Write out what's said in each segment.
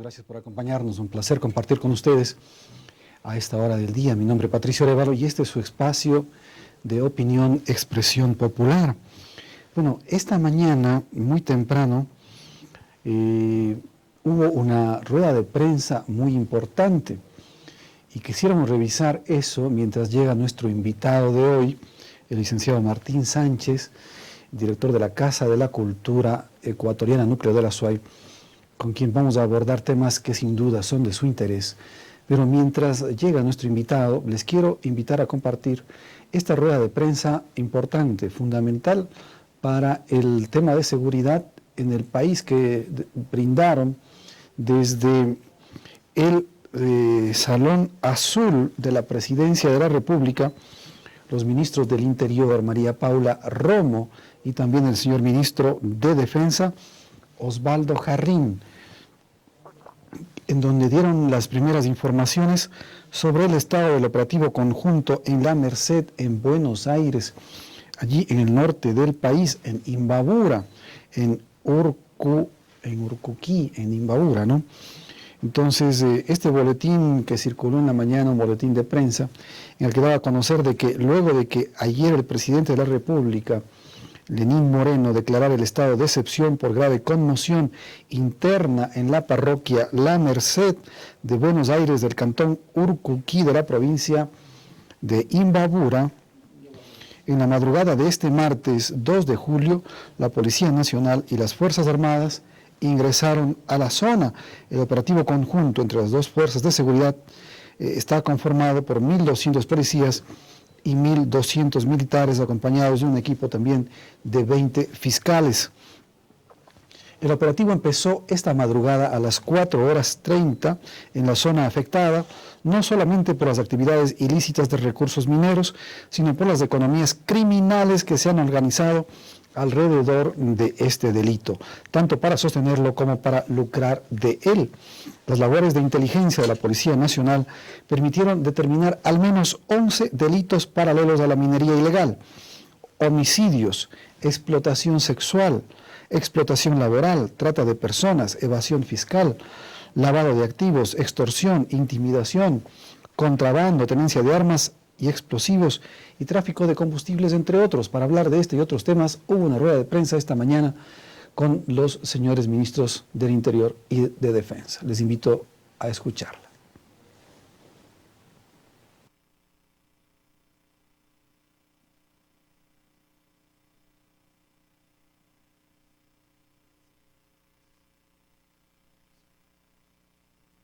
gracias por acompañarnos. Un placer compartir con ustedes a esta hora del día. Mi nombre es Patricio Arevalo y este es su espacio de opinión, expresión popular. Bueno, esta mañana, muy temprano, hubo una rueda de prensa muy importante y quisiéramos revisar eso mientras llega nuestro invitado de hoy, el licenciado Martín Sánchez, director de la Casa de la Cultura Ecuatoriana Núcleo de la SUAY, con quien vamos a abordar temas que sin duda son de su interés. Pero mientras llega nuestro invitado, les quiero invitar a compartir esta rueda de prensa importante, fundamental para el tema de seguridad en el país, que brindaron desde el Salón Azul de la Presidencia de la República los ministros del Interior, María Paula Romo, y también el señor ministro de Defensa, Osvaldo Jarrín, en donde dieron las primeras informaciones sobre el estado del operativo conjunto en La Merced, en Buenos Aires, allí en el norte del país, en Imbabura, en Urcuquí, en Imbabura, ¿no? Entonces, este boletín que circuló en la mañana, un boletín de prensa, en el que daba a conocer de que luego de que ayer el presidente de la República, Lenín Moreno, declarara el estado de excepción por grave conmoción interna en la parroquia La Merced de Buenos Aires del cantón Urcuquí de la provincia de Imbabura, en la madrugada de este martes 2 de julio, la Policía Nacional y las Fuerzas Armadas ingresaron a la zona. El operativo conjunto entre las dos fuerzas de seguridad está conformado por 1.200 policías y 1.200 militares, acompañados de un equipo también de 20 fiscales. El operativo empezó esta madrugada a las 4:30 en la zona afectada, no solamente por las actividades ilícitas de recursos mineros, sino por las economías criminales que se han organizado alrededor de este delito, tanto para sostenerlo como para lucrar de él. Las labores de inteligencia de la Policía Nacional permitieron determinar al menos 11 delitos paralelos a la minería ilegal: homicidios, explotación sexual, explotación laboral, trata de personas, evasión fiscal, lavado de activos, extorsión, intimidación, contrabando, tenencia de armas y explosivos y tráfico de combustibles, entre otros. Para hablar de este y otros temas, hubo una rueda de prensa esta mañana con los señores ministros del Interior y de Defensa. Les invito a escucharla.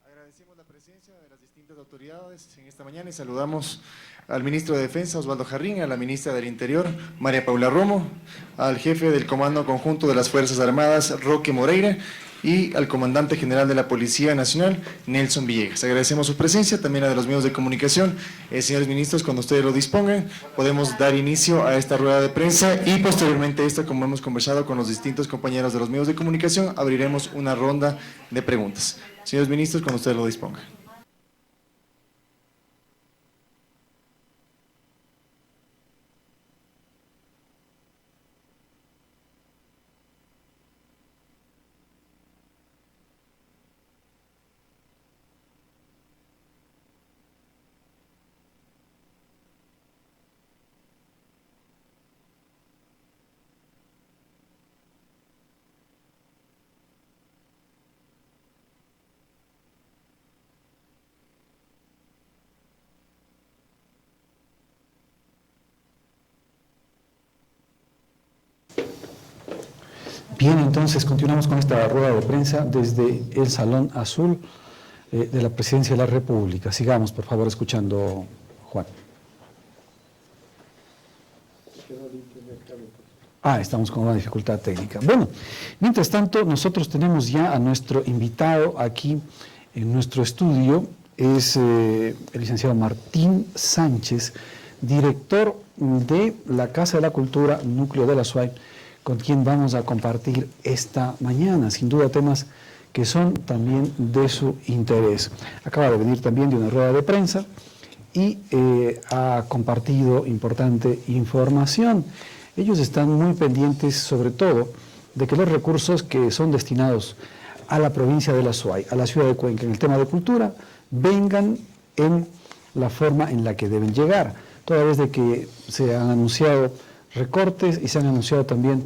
Agradecemos la presencia de las distintas autoridades en esta mañana y saludamos al ministro de Defensa, Osvaldo Jarrín, a la ministra del Interior, María Paula Romo, al jefe del Comando Conjunto de las Fuerzas Armadas, Roque Moreira, y al comandante general de la Policía Nacional, Nelson Villegas. Agradecemos su presencia, también a de los medios de comunicación. Señores ministros, cuando ustedes lo dispongan, podemos dar inicio a esta rueda de prensa y posteriormente a esta, como hemos conversado con los distintos compañeros de los medios de comunicación, abriremos una ronda de preguntas. Señores ministros, cuando ustedes lo dispongan. Bien, entonces continuamos con esta rueda de prensa desde el Salón Azul de la Presidencia de la República. Sigamos, por favor, escuchando, Juan. Estamos con una dificultad técnica. Bueno, mientras tanto, nosotros tenemos ya a nuestro invitado aquí en nuestro estudio. Es el licenciado Martín Sánchez, director de la Casa de la Cultura Núcleo de la SUAY, con quien vamos a compartir esta mañana, sin duda temas que son también de su interés. Acaba de venir también de una rueda de prensa y ha compartido importante información. Ellos están muy pendientes, sobre todo, de que los recursos que son destinados a la provincia de la Azuay, a la ciudad de Cuenca, en el tema de cultura, vengan en la forma en la que deben llegar, toda vez de que se han anunciado recortes y se han anunciado también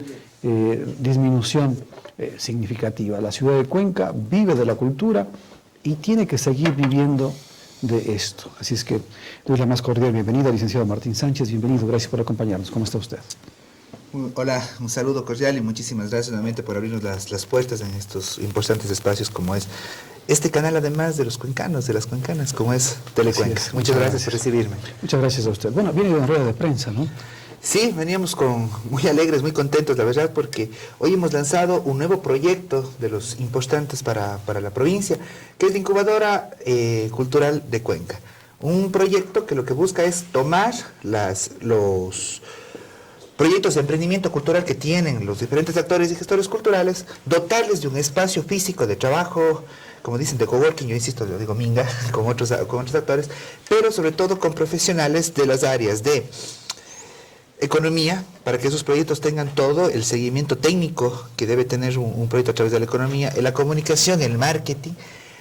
disminución significativa. La ciudad de Cuenca vive de la cultura y tiene que seguir viviendo de esto. Así es que doy la más cordial bienvenida al licenciado Martín Sánchez. Bienvenido, gracias por acompañarnos. ¿Cómo está usted? Hola, un saludo cordial y muchísimas gracias nuevamente por abrirnos las puertas en estos importantes espacios como es este canal, además de los cuencanos, de las cuencanas, como es Telecuenca. Muchas gracias por recibirme. Muchas gracias a usted. Bueno, viene de una rueda de prensa, ¿no? Sí, veníamos muy alegres, muy contentos, la verdad, porque hoy hemos lanzado un nuevo proyecto de los importantes para la provincia, que es la Incubadora Cultural de Cuenca. Un proyecto que lo que busca es tomar los proyectos de emprendimiento cultural que tienen los diferentes actores y gestores culturales, dotarles de un espacio físico de trabajo, como dicen, de coworking, yo insisto, lo digo minga, con otros actores, pero sobre todo con profesionales de las áreas de economía, para que esos proyectos tengan todo el seguimiento técnico que debe tener un proyecto a través de la economía, en la comunicación, el marketing,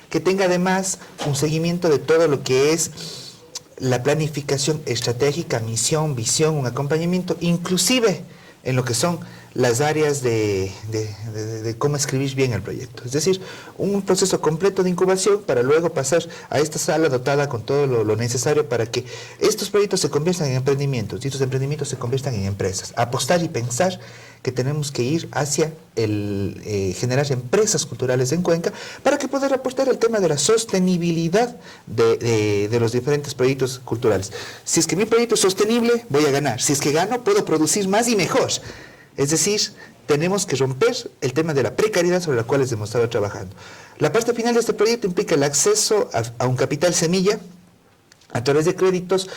que tenga además un seguimiento de todo lo que es la planificación estratégica, misión, visión, un acompañamiento, inclusive en lo que son las áreas de cómo escribir bien el proyecto. Es decir, un proceso completo de incubación para luego pasar a esta sala dotada con todo lo necesario para que estos proyectos se conviertan en emprendimientos y estos emprendimientos se conviertan en empresas. Apostar y pensar que tenemos que ir hacia el generar empresas culturales en Cuenca para que poder apostar al tema de la sostenibilidad de los diferentes proyectos culturales. Si es que mi proyecto es sostenible, voy a ganar. Si es que gano, puedo producir más y mejor. Es decir, tenemos que romper el tema de la precariedad sobre la cual hemos estado trabajando. La parte final de este proyecto implica el acceso a un capital semilla a través de créditos,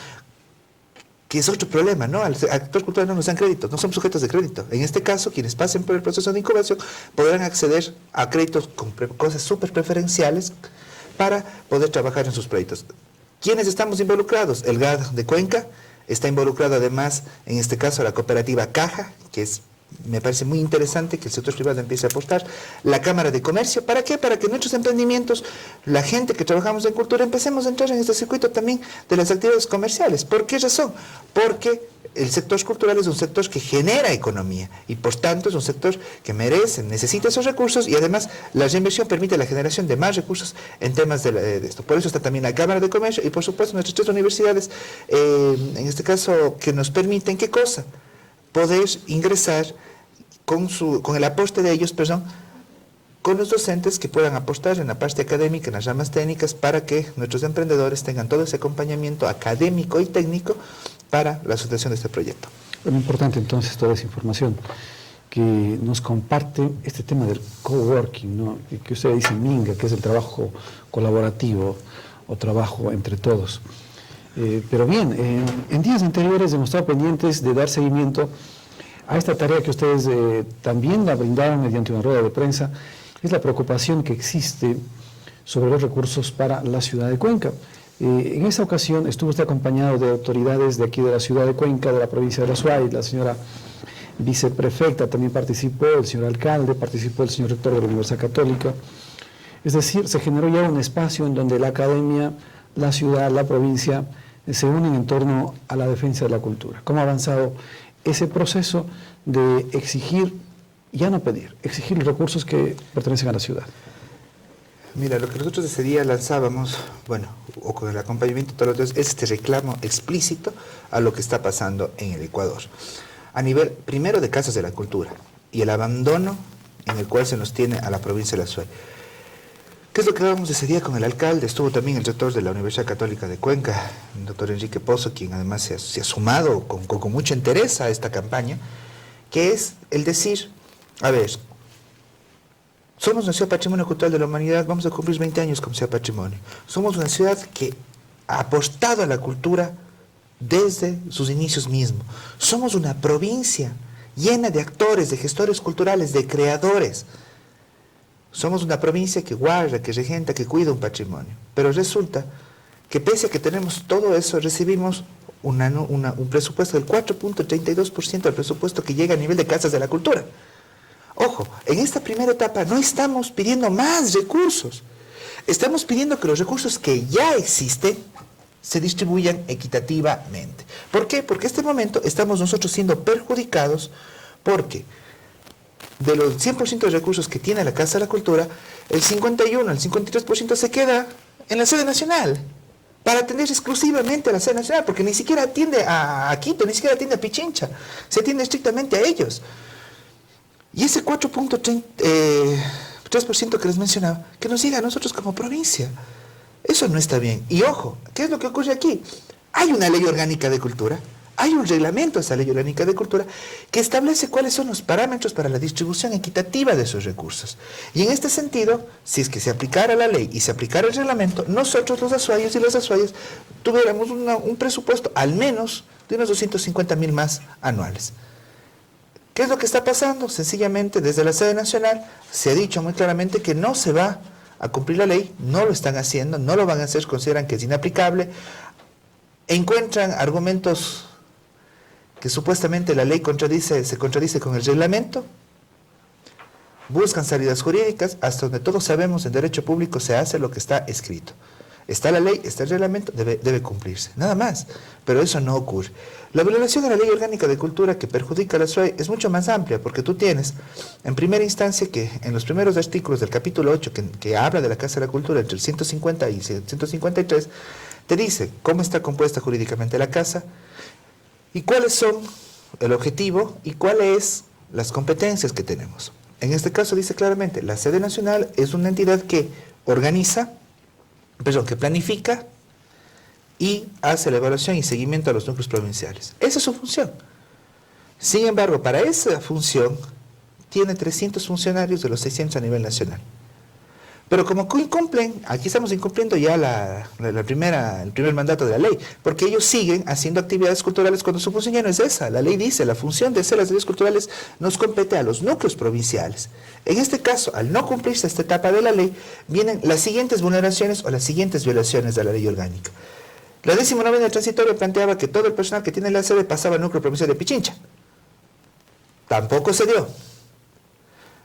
que es otro problema, ¿no? Al actor cultural no nos dan créditos, no somos sujetos de crédito. En este caso, quienes pasen por el proceso de incubación podrán acceder a créditos con cosas súper preferenciales para poder trabajar en sus proyectos. ¿Quiénes estamos involucrados? El GAD de Cuenca está involucrado además, en este caso, la cooperativa Caja, que me parece muy interesante que el sector privado empiece a apostar, la Cámara de Comercio. ¿Para qué? Para que nuestros emprendimientos, la gente que trabajamos en cultura, empecemos a entrar en este circuito también de las actividades comerciales. ¿Por qué razón? Porque el sector cultural es un sector que genera economía y por tanto es un sector que merece, necesita esos recursos y además la reinversión permite la generación de más recursos en temas de esto. Por eso está también la Cámara de Comercio y por supuesto nuestras 3 universidades, en este caso, que nos permiten, ¿qué cosa? Poder ingresar con el aporte de ellos, con los docentes que puedan apostar en la parte académica, en las ramas técnicas, para que nuestros emprendedores tengan todo ese acompañamiento académico y técnico para la asociación de este proyecto. Bueno, importante entonces toda esa información que nos comparte este tema del coworking, ¿no? Y que usted dice minga, que es el trabajo colaborativo o trabajo entre todos. Pero bien, en días anteriores hemos estado pendientes de dar seguimiento a esta tarea que ustedes también la brindaron mediante una rueda de prensa, es la preocupación que existe sobre los recursos para la ciudad de Cuenca. En esta ocasión estuvo usted acompañado de autoridades de aquí de la ciudad de Cuenca, de la provincia de la Azuay, la señora viceprefecta también participó, el señor alcalde, participó el señor rector de la Universidad Católica. Es decir, se generó ya un espacio en donde la academia, la ciudad, la provincia se unen en torno a la defensa de la cultura. ¿Cómo ha avanzado ese proceso de exigir, ya no pedir, exigir los recursos que pertenecen a la ciudad? Mira, lo que nosotros ese día lanzábamos, o con el acompañamiento de todos los días, es este reclamo explícito a lo que está pasando en el Ecuador. A nivel, primero, de casas de la cultura y el abandono en el cual se nos tiene a la provincia de la Azuay. ¿Qué es lo que hablábamos ese día con el alcalde? Estuvo también el rector de la Universidad Católica de Cuenca, el doctor Enrique Pozo, quien además se ha sumado con mucho interés a esta campaña, que es el decir, a ver, somos una ciudad patrimonio cultural de la humanidad, vamos a cumplir 20 años como ciudad patrimonio. Somos una ciudad que ha apostado a la cultura desde sus inicios mismos. Somos una provincia llena de actores, de gestores culturales, de creadores. Somos una provincia que guarda, que regenta, que cuida un patrimonio. Pero resulta que pese a que tenemos todo eso, recibimos un presupuesto del 4.32% del presupuesto que llega a nivel de casas de la cultura. Ojo, en esta primera etapa no estamos pidiendo más recursos. Estamos pidiendo que los recursos que ya existen se distribuyan equitativamente. ¿Por qué? Porque en este momento estamos nosotros siendo perjudicados porque de los 100% de recursos que tiene la Casa de la Cultura, el 51, el 53% se queda en la sede nacional para atender exclusivamente a la sede nacional, porque ni siquiera atiende a Quito, ni siquiera atiende a Pichincha, se atiende estrictamente a ellos. Y ese 4.3% que les mencionaba, que nos llega a nosotros como provincia. Eso no está bien. Y ojo, ¿qué es lo que ocurre aquí? Hay una ley orgánica de cultura, hay un reglamento de esa ley orgánica de cultura que establece cuáles son los parámetros para la distribución equitativa de esos recursos. Y en este sentido, si es que se aplicara la ley y se aplicara el reglamento, nosotros los azuayos y las azuayas tuviéramos un presupuesto al menos de unos 250.000 más anuales. ¿Qué es lo que está pasando? Sencillamente, desde la sede nacional se ha dicho muy claramente que no se va a cumplir la ley, no lo están haciendo, no lo van a hacer, consideran que es inaplicable, encuentran argumentos que supuestamente la ley se contradice con el reglamento, buscan salidas jurídicas, hasta donde todos sabemos en derecho público se hace lo que está escrito. Está la ley, está el reglamento, debe cumplirse, nada más, pero eso no ocurre. La violación de la Ley Orgánica de Cultura que perjudica a la SUAY es mucho más amplia, porque tú tienes, en primera instancia, que en los primeros artículos del capítulo 8, que habla de la Casa de la Cultura, entre el 150 y 153, te dice cómo está compuesta jurídicamente la Casa, y cuáles son el objetivo y cuáles las competencias que tenemos. En este caso dice claramente, la sede nacional es una entidad que que planifica y hace la evaluación y seguimiento a los núcleos provinciales. Esa es su función. Sin embargo, para esa función tiene 300 funcionarios de los 600 a nivel nacional. Pero como incumplen, aquí estamos incumpliendo ya el primer mandato de la ley, porque ellos siguen haciendo actividades culturales cuando su función ya no es esa. La ley dice, la función de hacer las actividades culturales nos compete a los núcleos provinciales. En este caso, al no cumplirse esta etapa de la ley, vienen las siguientes vulneraciones o las siguientes violaciones de la ley orgánica. La 19ª transitoria planteaba que todo el personal que tiene la sede pasaba al núcleo provincial de Pichincha. Tampoco se dio.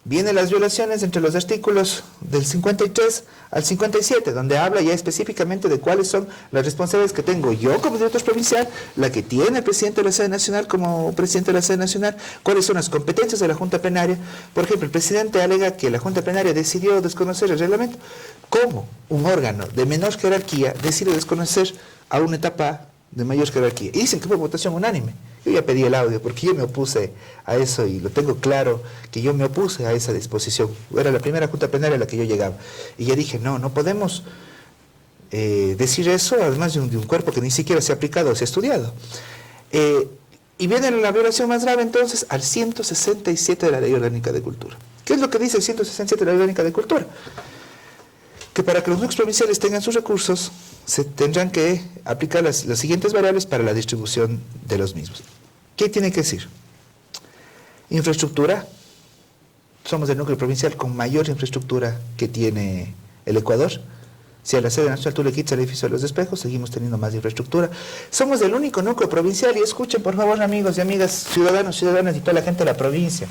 Vienen las violaciones entre los artículos del 53 al 57, donde habla ya específicamente de cuáles son las responsabilidades que tengo yo como director provincial, la que tiene el presidente de la sede nacional como presidente de la sede nacional, cuáles son las competencias de la Junta Plenaria. Por ejemplo, el presidente alega que la Junta Plenaria decidió desconocer el reglamento. ¿Cómo un órgano de menor jerarquía decide desconocer a una etapa de mayor jerarquía? Y dicen que fue votación unánime. Yo ya pedí el audio porque yo me opuse a eso y lo tengo claro que yo me opuse a esa disposición. Era la primera Junta Plenaria a la que yo llegaba. Y ya dije, no podemos decir eso, además de un cuerpo que ni siquiera se ha aplicado o se ha estudiado. Y viene la violación más grave entonces al 167 de la Ley Orgánica de Cultura. ¿Qué es lo que dice el 167 de la Ley Orgánica de Cultura? Que para que los núcleos provinciales tengan sus recursos, se tendrán que aplicar las siguientes variables para la distribución de los mismos. ¿Qué tiene que decir? Infraestructura. Somos el núcleo provincial con mayor infraestructura que tiene el Ecuador. Si a la sede nacional tú le quitas el edificio de los espejos, seguimos teniendo más infraestructura. Somos el único núcleo provincial, y escuchen por favor amigos y amigas, ciudadanas y toda la gente de la provincia.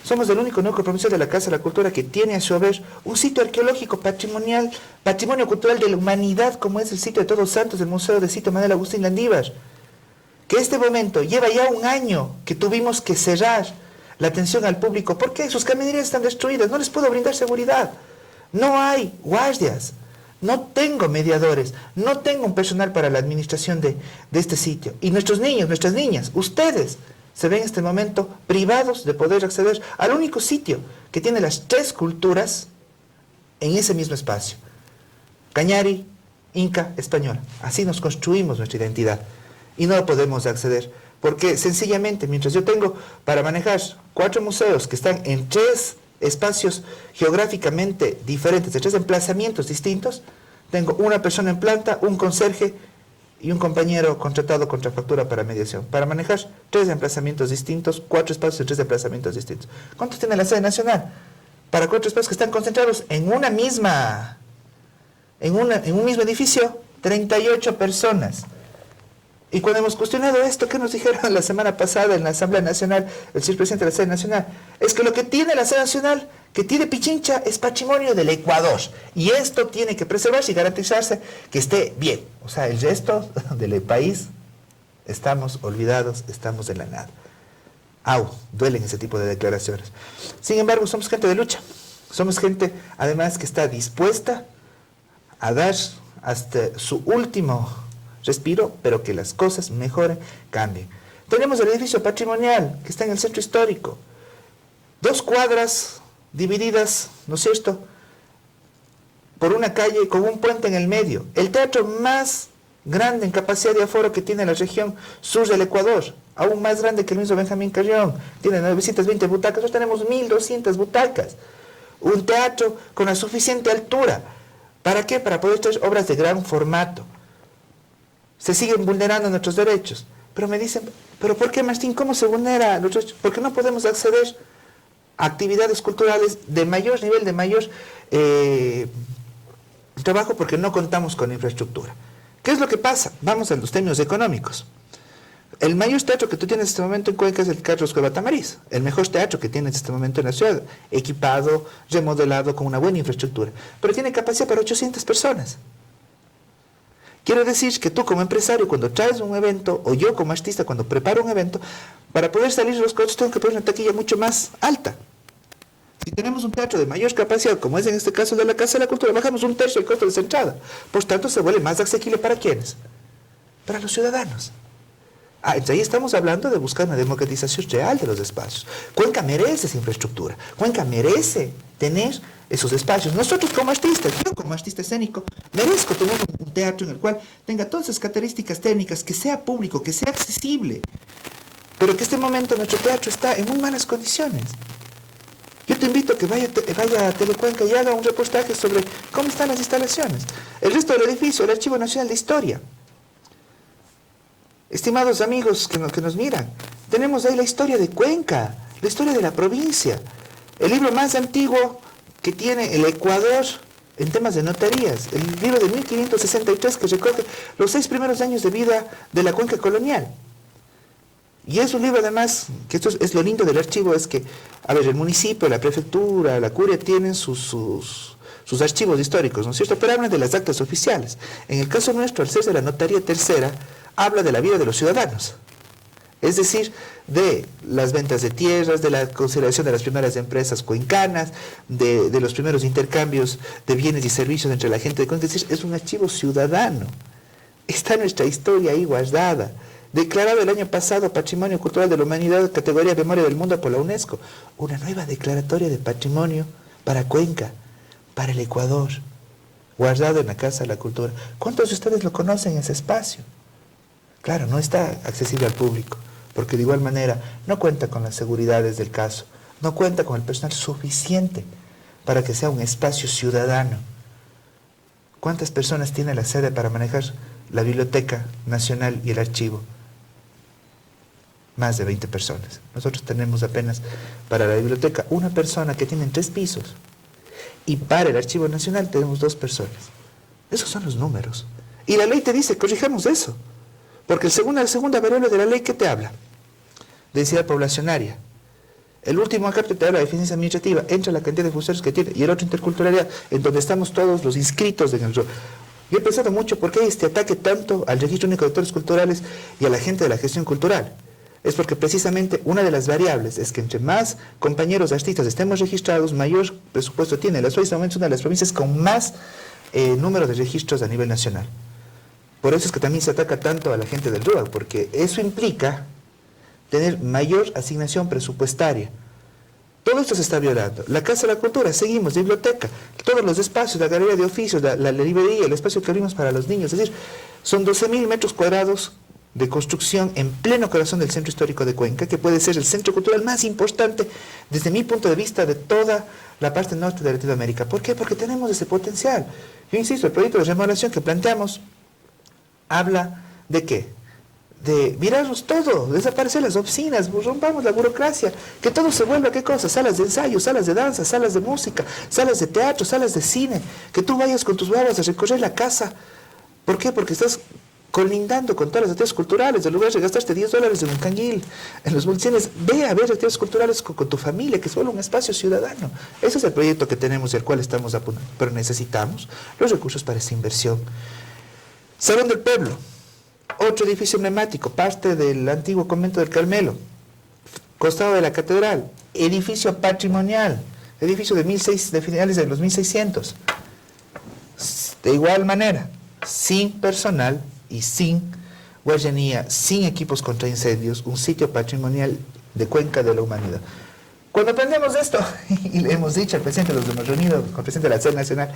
Somos el único núcleo provincial de la Casa de la Cultura que tiene a su haber un sitio arqueológico patrimonial, patrimonio cultural de la humanidad, como es el sitio de Todos Santos del Museo de Sitio Manuel Agustín Landívar, que este momento lleva ya un año que tuvimos que cerrar la atención al público. ¿Por qué? Sus caminerías están destruidas, no les puedo brindar seguridad, no hay guardias, no tengo mediadores, no tengo un personal para la administración de este sitio. Y nuestros niños, nuestras niñas, ustedes se ven en este momento privados de poder acceder al único sitio que tiene las 3 culturas en ese mismo espacio. Cañari, Inca, Española. Así nos construimos nuestra identidad y no podemos acceder porque sencillamente mientras yo tengo para manejar 4 museos que están en 3 espacios geográficamente diferentes, de 3 emplazamientos distintos, tengo una persona en planta, un conserje y un compañero contratado contra factura para mediación, para manejar 3 emplazamientos distintos, 4 espacios de 3 emplazamientos distintos. ¿Cuántos tiene la sede nacional? Para 4 espacios que están concentrados en un mismo edificio, 38 personas. Y cuando hemos cuestionado esto, ¿qué nos dijeron la semana pasada en la Asamblea Nacional, el señor presidente de la sede nacional? Es que lo que tiene la sede nacional, que tiene Pichincha, es patrimonio del Ecuador. Y esto tiene que preservarse y garantizarse que esté bien. O sea, el resto del país, estamos olvidados, estamos en la nada. Duelen ese tipo de declaraciones. Sin embargo, somos gente de lucha. Somos gente, además, que está dispuesta a dar hasta su último respiro, pero que las cosas mejoren, cambien. Tenemos el edificio patrimonial, que está en el centro histórico. 2 cuadras divididas, ¿no es cierto?, por una calle con un puente en el medio. El teatro más grande en capacidad de aforo que tiene la región sur del Ecuador, aún más grande que el mismo Benjamín Carrión, tiene 920 butacas, nosotros tenemos 1200 butacas, un teatro con la suficiente altura. ¿Para qué? Para poder hacer obras de gran formato. Se siguen vulnerando nuestros derechos, pero me dicen, ¿pero por qué, Martín? ¿Cómo se vulnera los derechos? ¿Por qué no podemos acceder a actividades culturales de mayor nivel, de mayor trabajo? Porque no contamos con infraestructura. ¿Qué es lo que pasa? Vamos a los términos económicos. El mayor teatro que tú tienes en este momento en Cuenca es el Carlos Cueva Tamariz, el mejor teatro que tienes en este momento en la ciudad, equipado, remodelado, con una buena infraestructura, pero tiene capacidad para 800 personas. Quiero decir que tú como empresario, cuando traes un evento, o yo como artista, cuando preparo un evento, para poder salir de los costos tengo que poner una taquilla mucho más alta. Si tenemos un teatro de mayor capacidad, como es en este caso de la Casa de la Cultura, bajamos 1/3 el costo de esa entrada. Por tanto, se vuelve más asequible ¿para quiénes? Para los ciudadanos. Entonces ahí estamos hablando de buscar una democratización real de los espacios. Cuenca merece esa infraestructura. Cuenca merece tener esos espacios. Nosotros como artistas, yo como artista escénico, merezco tener un teatro en el cual tenga todas esas características técnicas, que sea público, que sea accesible. Pero que en este momento nuestro teatro está en muy malas condiciones. Yo te invito a que vaya a Telecuenca y haga un reportaje sobre cómo están las instalaciones. El resto del edificio, el Archivo Nacional de Historia. Estimados amigos que nos miran, tenemos ahí la historia de Cuenca, la historia de la provincia, el libro más antiguo que tiene el Ecuador en temas de notarías, el libro de 1563 que recoge los 6 primeros años de vida de la Cuenca colonial. Y es un libro además, que esto es lo lindo del archivo, es que, el municipio, la prefectura, la curia tienen sus archivos históricos, ¿no es cierto? Pero hablan de las actas oficiales. En el caso nuestro, al ser de la notaría tercera, habla de la vida de los ciudadanos. Es decir, de las ventas de tierras, de la consideración de las primeras empresas cuencanas, de los primeros intercambios de bienes y servicios entre la gente de Cuenca. Es decir, es un archivo ciudadano. Está nuestra historia ahí guardada. Declarado el año pasado Patrimonio Cultural de la Humanidad, categoría Memoria del Mundo por la UNESCO. Una nueva declaratoria de patrimonio para Cuenca, para el Ecuador, guardado en la Casa de la Cultura. ¿Cuántos de ustedes lo conocen ese espacio? Claro, no está accesible al público, porque de igual manera no cuenta con las seguridades del caso, no cuenta con el personal suficiente para que sea un espacio ciudadano. ¿Cuántas personas tiene la sede para manejar la Biblioteca Nacional y el archivo? Más de 20 personas. Nosotros tenemos apenas para la biblioteca una persona que tiene 3 pisos. Y para el Archivo Nacional tenemos 2 personas. Esos son los números. Y la ley te dice, corrijamos eso. Porque la segunda variable de la ley, ¿qué te habla? Densidad poblacionaria. El último acápite te habla de eficiencia administrativa, entra la cantidad de funcionarios que tiene, y el otro interculturalidad, en donde estamos todos los inscritos en el rol. Yo he pensado mucho por qué este ataque tanto al Registro Único de Actores Culturales y a la gente de la gestión cultural. Es porque precisamente una de las variables es que entre más compañeros artistas estemos registrados, mayor presupuesto tiene. La Suiza es una de las provincias con más número de registros a nivel nacional. Por eso es que también se ataca tanto a la gente del RUAC, porque eso implica tener mayor asignación presupuestaria. Todo esto se está violando. La Casa de la Cultura, seguimos, biblioteca, todos los espacios, la galería de oficios, la librería, el espacio que abrimos para los niños. Es decir, son 12.000 metros cuadrados de construcción en pleno corazón del centro histórico de Cuenca, que puede ser el centro cultural más importante desde mi punto de vista de toda la parte norte de Latinoamérica. ¿Por qué? Porque tenemos ese potencial. Yo insisto, el proyecto de remodelación que planteamos habla de ¿qué? De mirarnos todo, desaparecer las oficinas, rompamos la burocracia, que todo se vuelva, ¿qué cosa? Salas de ensayo, salas de danza, salas de música, salas de teatro, salas de cine, que tú vayas con tus babas a recorrer la casa. ¿Por qué? Porque estás colindando con todas las actividades culturales, en lugar de gastarte $10 en un canguil, en los multicines, ve a ver actividades culturales con tu familia, que es solo un espacio ciudadano. Ese es el proyecto que tenemos y al cual estamos apuntando, pero necesitamos los recursos para esa inversión. Salón del Pueblo, otro edificio emblemático, parte del antiguo convento del Carmelo, costado de la catedral, edificio patrimonial, edificio de finales de los 1600. De igual manera, sin personal y sin guardianía, sin equipos contra incendios, un sitio patrimonial de Cuenca de la humanidad. Cuando aprendemos esto, y le hemos dicho al presidente, los hemos reunido con el presidente de la SED Nacional,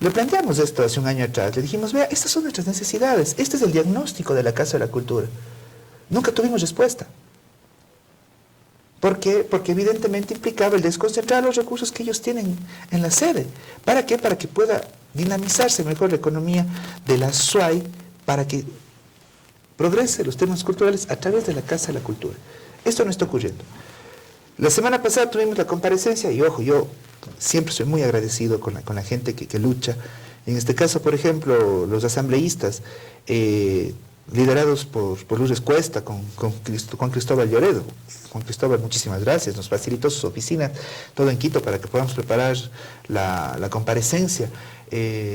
le planteamos esto hace un año atrás, le dijimos, vea, estas son nuestras necesidades, este es el diagnóstico de la Casa de la Cultura. Nunca tuvimos respuesta. ¿Por qué? Porque evidentemente implicaba el desconcentrar los recursos que ellos tienen en la sede. ¿Para qué? Para que pueda dinamizarse mejor la economía de la SUAY, para que progrese los temas culturales a través de la Casa de la Cultura. Esto no está ocurriendo. La semana pasada tuvimos la comparecencia, y ojo, yo siempre soy muy agradecido con la gente que lucha. En este caso, por ejemplo, los asambleístas, liderados por Lourdes Cuesta, con Cristóbal Lloredo. Juan Cristóbal, muchísimas gracias, nos facilitó sus oficinas, todo en Quito, para que podamos preparar la comparecencia.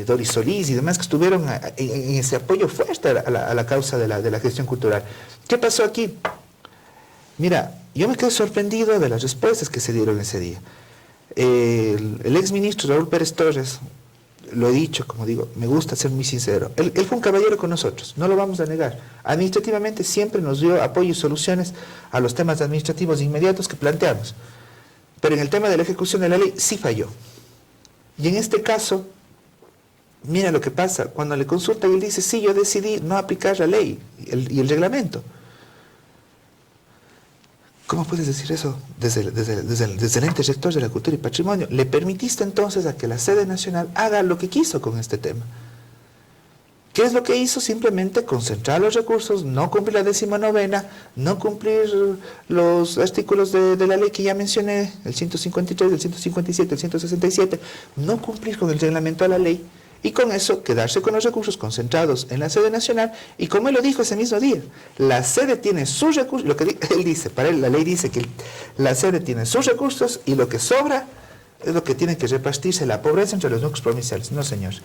Doris Solís y demás, que estuvieron en ese apoyo fuerte a la causa de la gestión cultural. ¿Qué pasó aquí? Mira, yo me quedé sorprendido de las respuestas que se dieron ese día. El exministro Raúl Pérez Torres, lo he dicho, como digo, me gusta ser muy sincero, él fue un caballero con nosotros, no lo vamos a negar. Administrativamente siempre nos dio apoyo y soluciones a los temas administrativos inmediatos que planteamos, pero en el tema de la ejecución de la ley sí falló. Y en este caso, mira lo que pasa, cuando le consulta y él dice, sí, yo decidí no aplicar la ley y el reglamento. ¿Cómo puedes decir eso desde el ente rector de la cultura y patrimonio? Le permitiste entonces a que la sede nacional haga lo que quiso con este tema. ¿Qué es lo que hizo? Simplemente concentrar los recursos, no cumplir la 19ª, no cumplir los artículos de la ley que ya mencioné, el 153, el 157, el 167, no cumplir con el reglamento de la ley, y con eso quedarse con los recursos concentrados en la sede nacional. Y como él lo dijo ese mismo día, la sede tiene sus recursos, lo que él dice, para él la ley dice que la sede tiene sus recursos y lo que sobra es lo que tiene que repartirse la pobreza entre los núcleos provinciales. No, señor.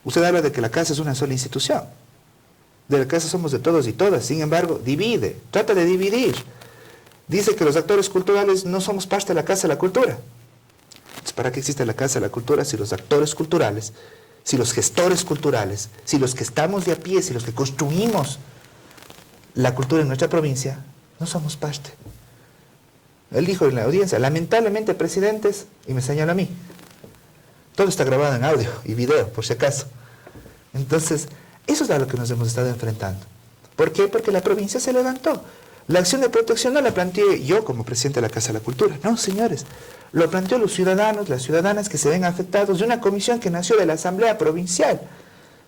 Usted habla de que la casa es una sola institución, de la casa somos de todos y todas, sin embargo, divide, trata de dividir. Dice que los actores culturales no somos parte de la Casa de la Cultura. Entonces, ¿para qué existe la Casa de la Cultura si los actores culturales, si los gestores culturales, si los que estamos de a pie, si los que construimos la cultura en nuestra provincia, no somos parte? Él dijo en la audiencia, lamentablemente, presidentes, y me señala a mí, todo está grabado en audio y video, por si acaso. Entonces, eso es a lo que nos hemos estado enfrentando. ¿Por qué? Porque la provincia se levantó. La acción de protección no la planteé yo como presidente de la Casa de la Cultura. No, señores. Lo planteó los ciudadanos, las ciudadanas que se ven afectados de una comisión que nació de la Asamblea Provincial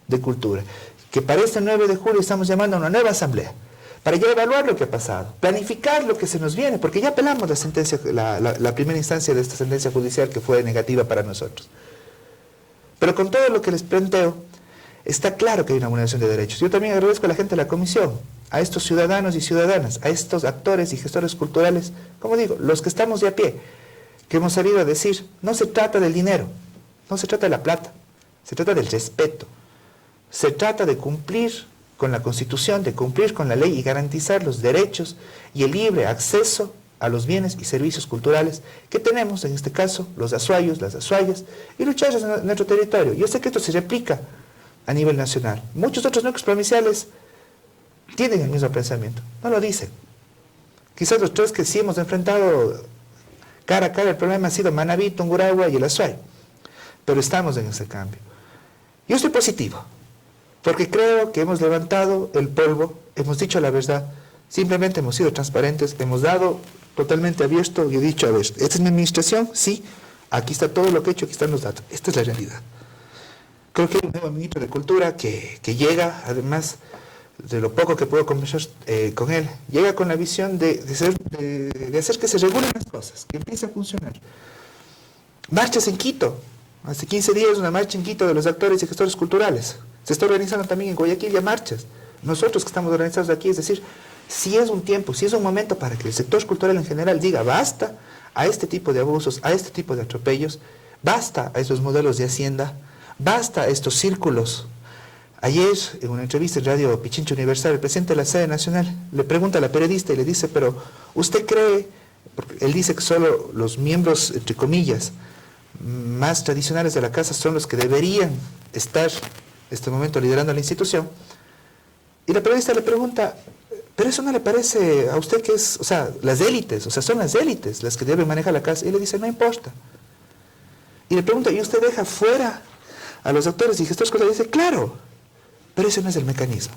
de Cultura, que para este 9 de julio estamos llamando a una nueva asamblea, para ya evaluar lo que ha pasado, planificar lo que se nos viene, porque ya apelamos la sentencia, la primera instancia de esta sentencia judicial que fue negativa para nosotros. Pero con todo lo que les planteo, está claro que hay una vulneración de derechos. Yo también agradezco a la gente de la comisión, a estos ciudadanos y ciudadanas, a estos actores y gestores culturales, como digo, los que estamos de a pie, que hemos salido a decir, no se trata del dinero, no se trata de la plata, se trata del respeto, se trata de cumplir con la Constitución, de cumplir con la ley y garantizar los derechos y el libre acceso a los bienes y servicios culturales que tenemos, en este caso, los azuayos, las azuayas, y luchar en nuestro territorio. Yo sé que esto se replica a nivel nacional. Muchos otros núcleos provinciales tienen el mismo pensamiento, no lo dicen. Quizás los tres que sí hemos enfrentado cara a cara, el problema ha sido Manabí, Tungurahua y el Azuay. Pero estamos en ese cambio. Yo estoy positivo, porque creo que hemos levantado el polvo, hemos dicho la verdad, simplemente hemos sido transparentes, hemos dado totalmente abierto y he dicho, a ver, ¿esta es mi administración? Sí, aquí está todo lo que he hecho, aquí están los datos. Esta es la realidad. Creo que hay un nuevo ministro de Cultura que llega, además de lo poco que puedo conversar con él, llega con la visión de hacer que se regulen las cosas, que empiece a funcionar. Marchas en Quito, hace 15 días una marcha en Quito de los actores y gestores culturales, Se está organizando también en Guayaquil ya marchas. Nosotros que estamos organizados aquí, es decir, si es un tiempo, si es un momento para que el sector cultural en general diga basta a este tipo de abusos, a este tipo de atropellos, basta a esos modelos de hacienda, basta a estos círculos. Ayer, en una entrevista en Radio Pichincha Universal, el presidente de la sede nacional le pregunta a la periodista y le dice, pero ¿usted cree, porque él dice que solo los miembros, entre comillas, más tradicionales de la casa son los que deberían estar en este momento liderando la institución? Y la periodista le pregunta, ¿pero eso no le parece a usted que es, o sea, las élites, o sea, son las élites las que deben manejar la casa? Y le dice, no importa. Y le pregunta, ¿y usted deja fuera a los actores y gestores culturales? Y dice, claro, pero ese no es el mecanismo.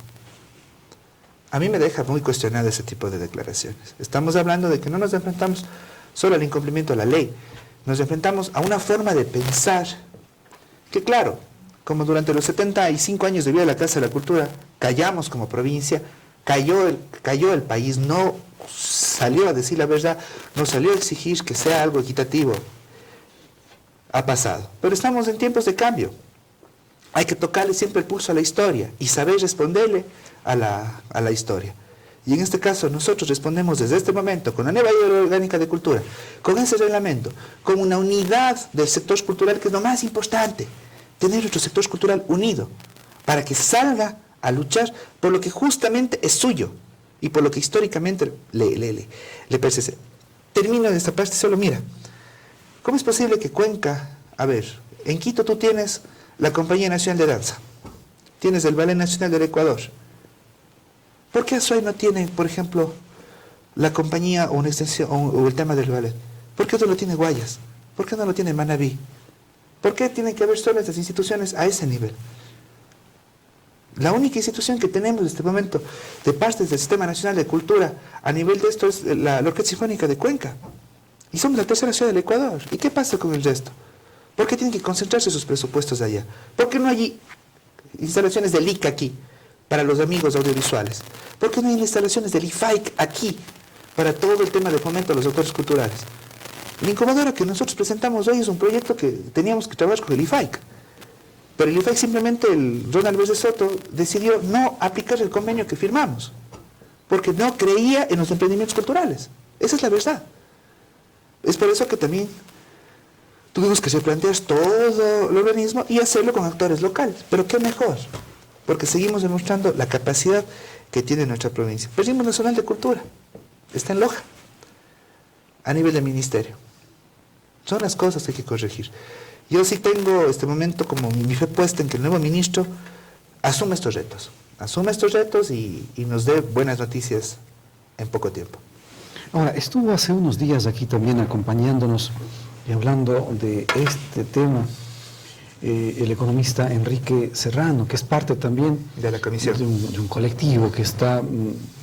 A mí me deja muy cuestionado ese tipo de declaraciones. Estamos hablando de que no nos enfrentamos solo al incumplimiento de la ley, nos enfrentamos a una forma de pensar que, claro, como durante los 75 años de vida de la Casa de la Cultura, callamos como provincia, cayó el país, no salió a decir la verdad, no salió a exigir que sea algo equitativo. Ha pasado. Pero estamos en tiempos de cambio. Hay que tocarle siempre el pulso a la historia y saber responderle a la historia. Y en este caso nosotros respondemos desde este momento con la nueva ley orgánica de cultura, con ese reglamento, con una unidad del sector cultural que es lo más importante, tener nuestro sector cultural unido para que salga a luchar por lo que justamente es suyo y por lo que históricamente le pertenece. Termino de esta parte, solo mira, ¿cómo es posible que Cuenca, a ver, en Quito tú tienes la Compañía Nacional de Danza, tienes el Ballet Nacional del Ecuador? ¿Por qué Azuay no tiene, por ejemplo, la compañía o una extensión o el tema del ballet? ¿Por qué no lo tiene Guayas? ¿Por qué no lo tiene Manabí? ¿Por qué tienen que haber solo estas instituciones a ese nivel? La única institución que tenemos en este momento de partes del Sistema Nacional de Cultura a nivel de esto es la Orquesta Sinfónica de Cuenca. Y somos la tercera ciudad del Ecuador. ¿Y qué pasa con el resto? ¿Por qué tienen que concentrarse sus presupuestos allá? ¿Por qué no hay instalaciones del ICA aquí para los amigos audiovisuales? ¿Por qué no hay instalaciones del IFAIC aquí para todo el tema de fomento a los autores culturales? La incubadora que nosotros presentamos hoy es un proyecto que teníamos que trabajar con el IFAIC. Pero el IFAIC simplemente, el Ronald Verde Soto, decidió no aplicar el convenio que firmamos, porque no creía en los emprendimientos culturales. Esa es la verdad. Es por eso que también tuvimos que replantear todo el organismo y hacerlo con actores locales. Pero qué mejor, porque seguimos demostrando la capacidad que tiene nuestra provincia. Perdimos Nacional de Cultura, está en Loja, a nivel del ministerio. Son las cosas que hay que corregir. Yo sí tengo este momento como mi fe puesta en que el nuevo ministro asume estos retos y nos dé buenas noticias en poco tiempo. Ahora, estuvo hace unos días aquí también acompañándonos y hablando de este tema el economista Enrique Serrano, que es parte también de la comisión de un colectivo que está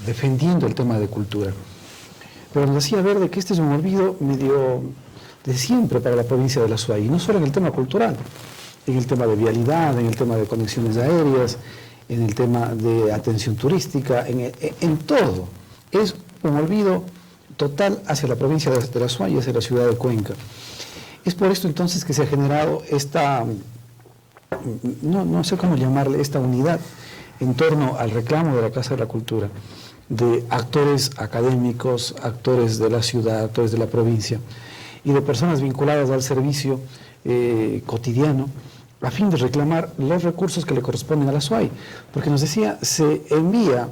defendiendo el tema de cultura. Pero nos hacía ver de que este es un olvido medio de siempre para la provincia de la Azuay, y no solo en el tema cultural, en el tema de vialidad, en el tema de conexiones aéreas, en el tema de atención turística, en todo. Es un olvido total hacia la provincia de la Azuay y hacia la ciudad de Cuenca. Es por esto entonces que se ha generado esta, no sé cómo llamarle, esta unidad en torno al reclamo de la Casa de la Cultura, de actores académicos, actores de la ciudad, actores de la provincia, y de personas vinculadas al servicio cotidiano, a fin de reclamar los recursos que le corresponden a la Azuay. Porque nos decía, se envía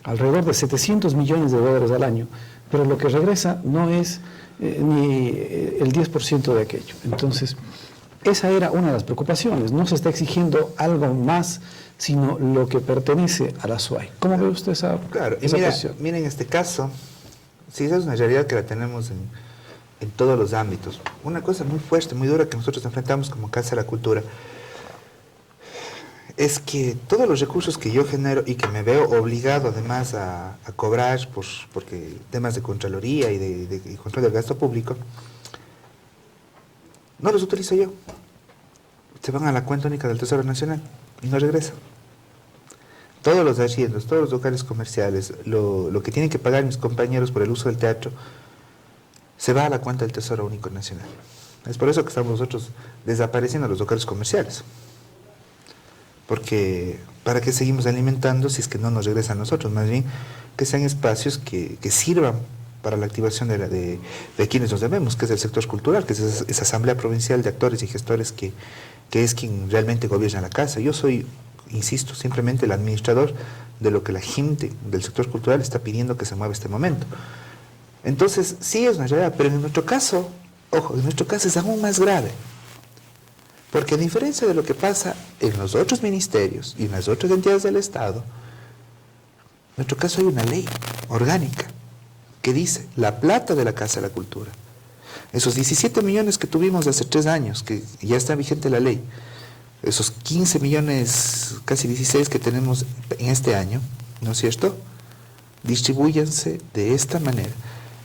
alrededor de 700 millones de dólares al año, pero lo que regresa no es ni el 10% de aquello. Entonces, esa era una de las preocupaciones. No se está exigiendo algo más, sino lo que pertenece a la Azuay. ¿Cómo ve usted esa cuestión? Mira, en este caso, sí, esa es una realidad que la tenemos en todos los ámbitos. Una cosa muy fuerte, muy dura que nosotros enfrentamos como Casa de la Cultura es que todos los recursos que yo genero y que me veo obligado además a cobrar porque temas de Contraloría y de control del gasto público, no los utilizo yo. Se van a la cuenta única del Tesoro Nacional y no regresan. Todos los arriendos, todos los locales comerciales, lo que tienen que pagar mis compañeros por el uso del teatro, se va a la cuenta del Tesoro Único Nacional. Es por eso que estamos nosotros desapareciendo los locales comerciales. porque ¿para qué seguimos alimentando si es que no nos regresa a nosotros? Más bien que sean espacios que sirvan para la activación de quienes nos debemos, que es el sector cultural, que es esa asamblea provincial de actores y gestores que es quien realmente gobierna la casa. Yo soy, insisto, simplemente el administrador de lo que la gente del sector cultural está pidiendo que se mueva este momento. Entonces, sí es una realidad, pero en nuestro caso, ojo, en nuestro caso es aún más grave. Porque a diferencia de lo que pasa en los otros ministerios y en las otras entidades del Estado, en nuestro caso hay una ley orgánica que dice la plata de la Casa de la Cultura. Esos 17 millones que tuvimos hace 3 años, que ya está vigente la ley, esos 15 millones, casi 16 que tenemos en este año, ¿no es cierto? Distribúyanse de esta manera.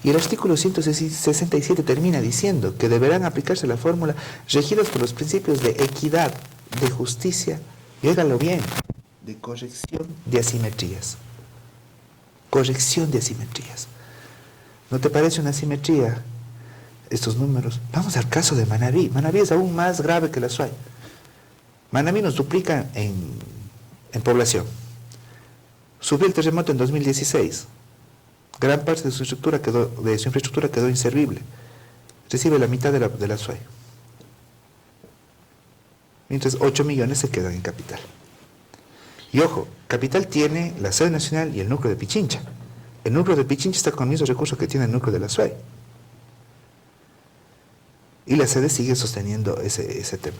Y el artículo 167 termina diciendo que deberán aplicarse la fórmula regidas por los principios de equidad, de justicia, y óigalo bien, de corrección de asimetrías. Corrección de asimetrías. ¿No te parece una asimetría estos números? Vamos al caso de Manabí. Manabí es aún más grave que la SUAY. Manabí nos duplica en población. Subió el terremoto en 2016. Gran parte de su infraestructura quedó inservible. Recibe la mitad de la SUAY. Mientras 8 millones se quedan en Capital. Y ojo, Capital tiene la sede nacional y el núcleo de Pichincha. El núcleo de Pichincha está con los mismos recursos que tiene el núcleo de la SUAY. Y la sede sigue sosteniendo ese tema.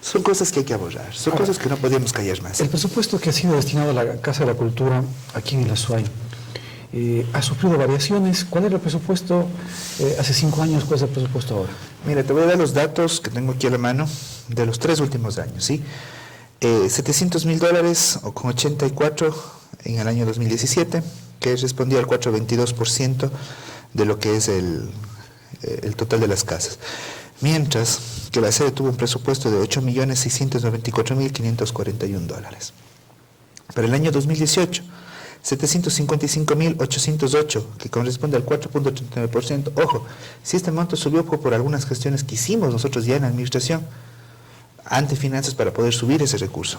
Son cosas que hay que abordar, son cosas que no podíamos callar más. El presupuesto que ha sido destinado a la Casa de la Cultura aquí en la SUAY ha sufrido variaciones. ¿Cuál era el presupuesto hace 5 años? ¿Cuál es el presupuesto ahora? Mira, te voy a dar los datos que tengo aquí a la mano de los 3 últimos años, ¿sí? $700,000 o con 84 en el año 2017, que respondía al 4,22% de lo que es el total de las casas. Mientras que la sede tuvo un presupuesto de $8,694,541. Para el año 2018, 755,808, que corresponde al 4,39%. Ojo, si este monto subió fue por algunas gestiones que hicimos nosotros ya en la administración ante finanzas para poder subir ese recurso.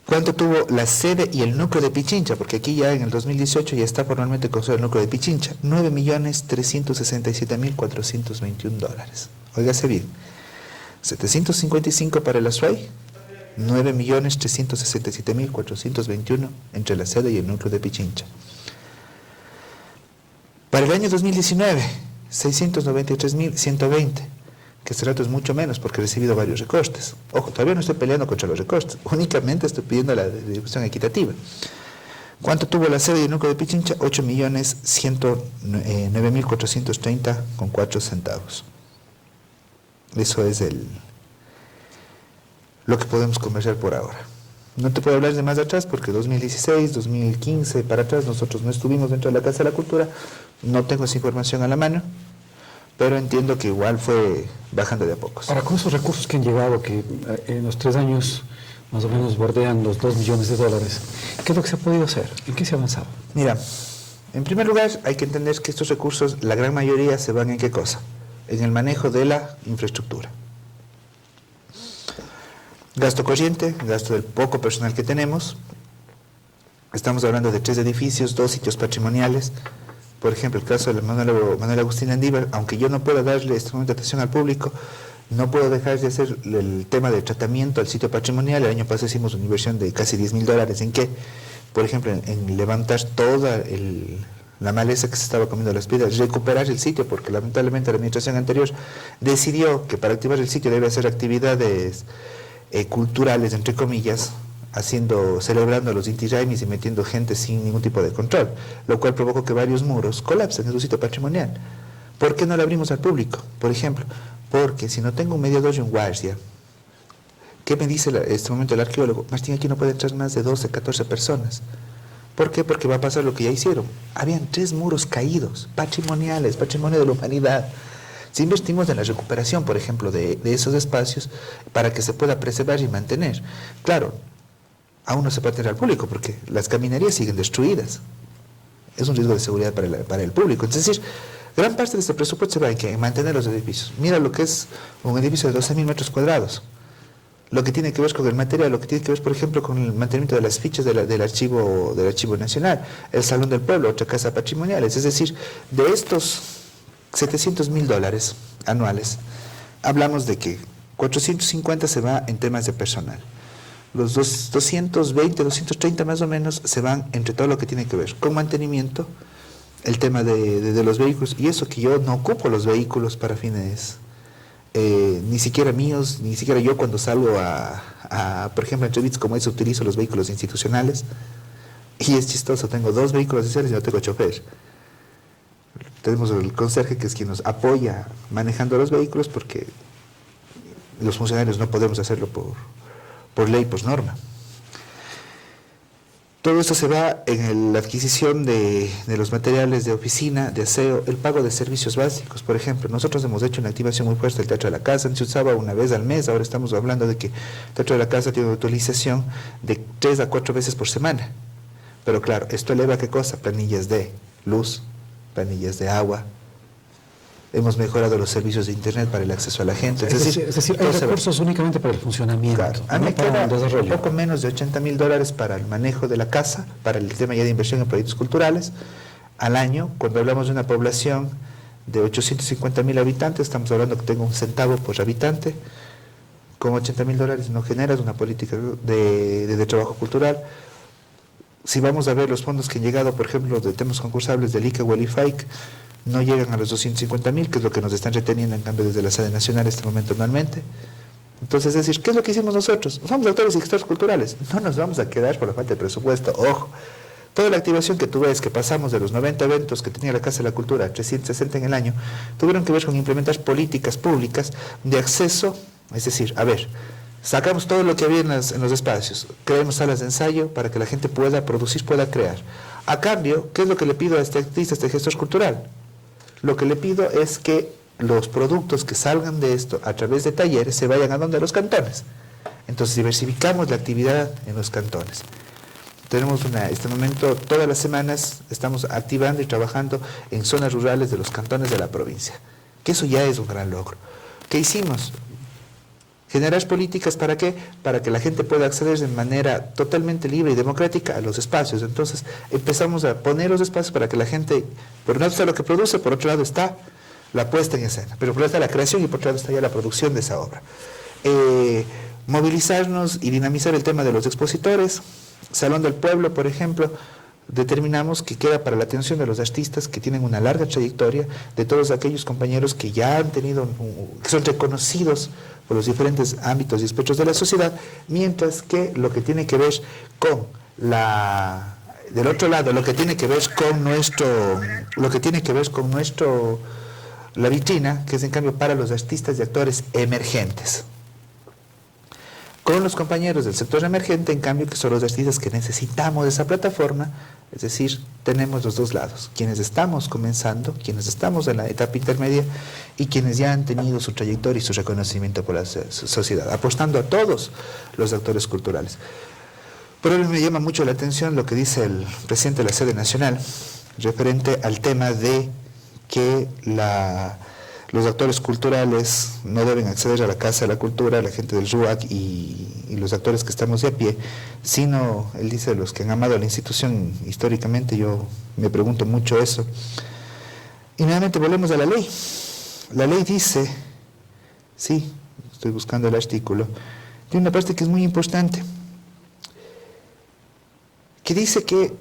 ¿Cuánto tuvo la sede y el núcleo de Pichincha? Porque aquí ya en el 2018 ya está formalmente considerado el núcleo de Pichincha. $9,367,421. Óigase bien. 755 para la SUAY, 9,367,421 entre la sede y el núcleo de Pichincha. Para el año 2019, 693,120, que este rato es mucho menos porque he recibido varios recortes. Ojo, todavía no estoy peleando contra los recortes, únicamente estoy pidiendo la distribución equitativa. ¿Cuánto tuvo la sede y el núcleo de Pichincha? 8,109,430,4 centavos. Eso es lo que podemos conversar por ahora. No te puedo hablar de más atrás porque 2016, 2015, para atrás nosotros no estuvimos dentro de la Casa de la Cultura, no tengo esa información a la mano, pero entiendo que igual fue bajando de a pocos. Ahora, con esos recursos que han llegado, que en los 3 años más o menos bordean los $2 millones, ¿qué es lo que se ha podido hacer? ¿En qué se ha avanzado? Mira, en primer lugar hay que entender que estos recursos, la gran mayoría se van en ¿qué cosa? En el manejo de la infraestructura. Gasto corriente, gasto del poco personal que tenemos. Estamos hablando de 3 edificios, 2 sitios patrimoniales. Por ejemplo, el caso de Manuel Agustín Andívar, aunque yo no pueda darle este momento de atención al público, no puedo dejar de hacer el tema de tratamiento al sitio patrimonial. El año pasado hicimos una inversión de casi $10,000 en qué, por ejemplo, en levantar toda la maleza que se estaba comiendo las piedras, recuperar el sitio, porque lamentablemente la administración anterior decidió que para activar el sitio debe hacer actividades culturales, entre comillas, celebrando los Inti Raymis y metiendo gente sin ningún tipo de control, lo cual provocó que varios muros colapsen en su sitio patrimonial. ¿Por qué no lo abrimos al público? Por ejemplo, porque si no tengo un mediador y un guardia, ¿qué me dice en este momento el arqueólogo? Martín, aquí no puede entrar más de 12, 14 personas. ¿Por qué? Porque va a pasar lo que ya hicieron. Habían 3 muros caídos, patrimoniales, patrimonio de la humanidad. Si invertimos en la recuperación, por ejemplo, de esos espacios para que se pueda preservar y mantener. Claro, aún no se puede tener al público porque las caminarías siguen destruidas. Es un riesgo de seguridad para el público. Es decir, gran parte de este presupuesto se va en mantener los edificios. Mira lo que es un edificio de 12,000 metros cuadrados. lo que tiene que ver con el material, lo que tiene que ver, por ejemplo, con el mantenimiento de las fichas del archivo nacional, el Salón del Pueblo, otra casa patrimoniales. Es decir, de estos $700.000 anuales, hablamos de que 450 se va en temas de personal. Los 220, 230 más o menos se van entre todo lo que tiene que ver con mantenimiento, el tema de los vehículos, y eso que yo no ocupo los vehículos para fines ni siquiera míos, ni siquiera yo cuando salgo por ejemplo, en entrevistas como esa utilizo los vehículos institucionales, y es chistoso, tengo 2 vehículos oficiales y no tengo chofer. Tenemos el conserje que es quien nos apoya manejando los vehículos porque los funcionarios no podemos hacerlo por ley, por norma. Todo esto se va en la adquisición de los materiales de oficina, de aseo, el pago de servicios básicos. Por ejemplo, nosotros hemos hecho una activación muy fuerte del Teatro de la Casa, antes se usaba una vez al mes, ahora estamos hablando de que el Teatro de la Casa tiene una utilización de 3 a 4 veces por semana. Pero claro, esto eleva ¿qué cosa? Planillas de luz, planillas de agua. Hemos mejorado los servicios de internet para el acceso a la gente. Es decir, hay recursos únicamente para el funcionamiento. Claro. A mí me queda un poco menos de $80.000 para el manejo de la casa, para el tema ya de inversión en proyectos culturales. Al año, cuando hablamos de una población de 850.000 habitantes, estamos hablando que tengo un centavo por habitante. Con $80.000 no generas una política de trabajo cultural. Si vamos a ver los fondos que han llegado, por ejemplo, de temas concursables del ICA o el IFAIC, no llegan a los 250.000, que es lo que nos están reteniendo en cambio desde la sede nacional este momento anualmente. Entonces, es decir, ¿qué es lo que hicimos nosotros? Somos actores y gestores culturales, no nos vamos a quedar por la falta de presupuesto. Ojo, toda la activación que tú ves, que pasamos de los 90 eventos que tenía la Casa de la Cultura a 360 en el año, tuvieron que ver con implementar políticas públicas de acceso, es decir, a ver, sacamos todo lo que había en los espacios, creamos salas de ensayo para que la gente pueda producir, pueda crear. A cambio, ¿qué es lo que le pido a este artista, a este gestor cultural? Lo que le pido es que los productos que salgan de esto a través de talleres se vayan a donde, a los cantones. Entonces diversificamos la actividad en los cantones. Tenemos este momento, todas las semanas estamos activando y trabajando en zonas rurales de los cantones de la provincia, que eso ya es un gran logro. ¿Qué hicimos? Generar políticas, ¿para qué? Para que la gente pueda acceder de manera totalmente libre y democrática a los espacios. Entonces empezamos a poner los espacios para que la gente, por un lado está lo que produce, por otro lado está la puesta en escena, pero por otro lado está la creación y por otro lado está ya la producción de esa obra. Movilizarnos y dinamizar el tema de los expositores. Salón del Pueblo, por ejemplo, determinamos que queda para la atención de los artistas que tienen una larga trayectoria, de todos aquellos compañeros que ya han tenido, que son reconocidos por los diferentes ámbitos y espectros de la sociedad, mientras que lo que tiene que ver con del otro lado, lo que tiene que ver con la vitrina, que es en cambio para los artistas y actores emergentes. Con los compañeros del sector emergente, en cambio, que son los artistas que necesitamos de esa plataforma, es decir, tenemos los dos lados, quienes estamos comenzando, quienes estamos en la etapa intermedia y quienes ya han tenido su trayectoria y su reconocimiento por la sociedad, apostando a todos los actores culturales. Por ello me llama mucho la atención lo que dice el presidente de la sede nacional referente al tema de que los actores culturales no deben acceder a la Casa de la Cultura, la gente del RUAC y los actores que estamos de a pie, sino, él dice, los que han amado a la institución históricamente. Yo me pregunto mucho eso. Y nuevamente volvemos a la ley. La ley dice, sí, estoy buscando el artículo, tiene una parte que es muy importante, que dice que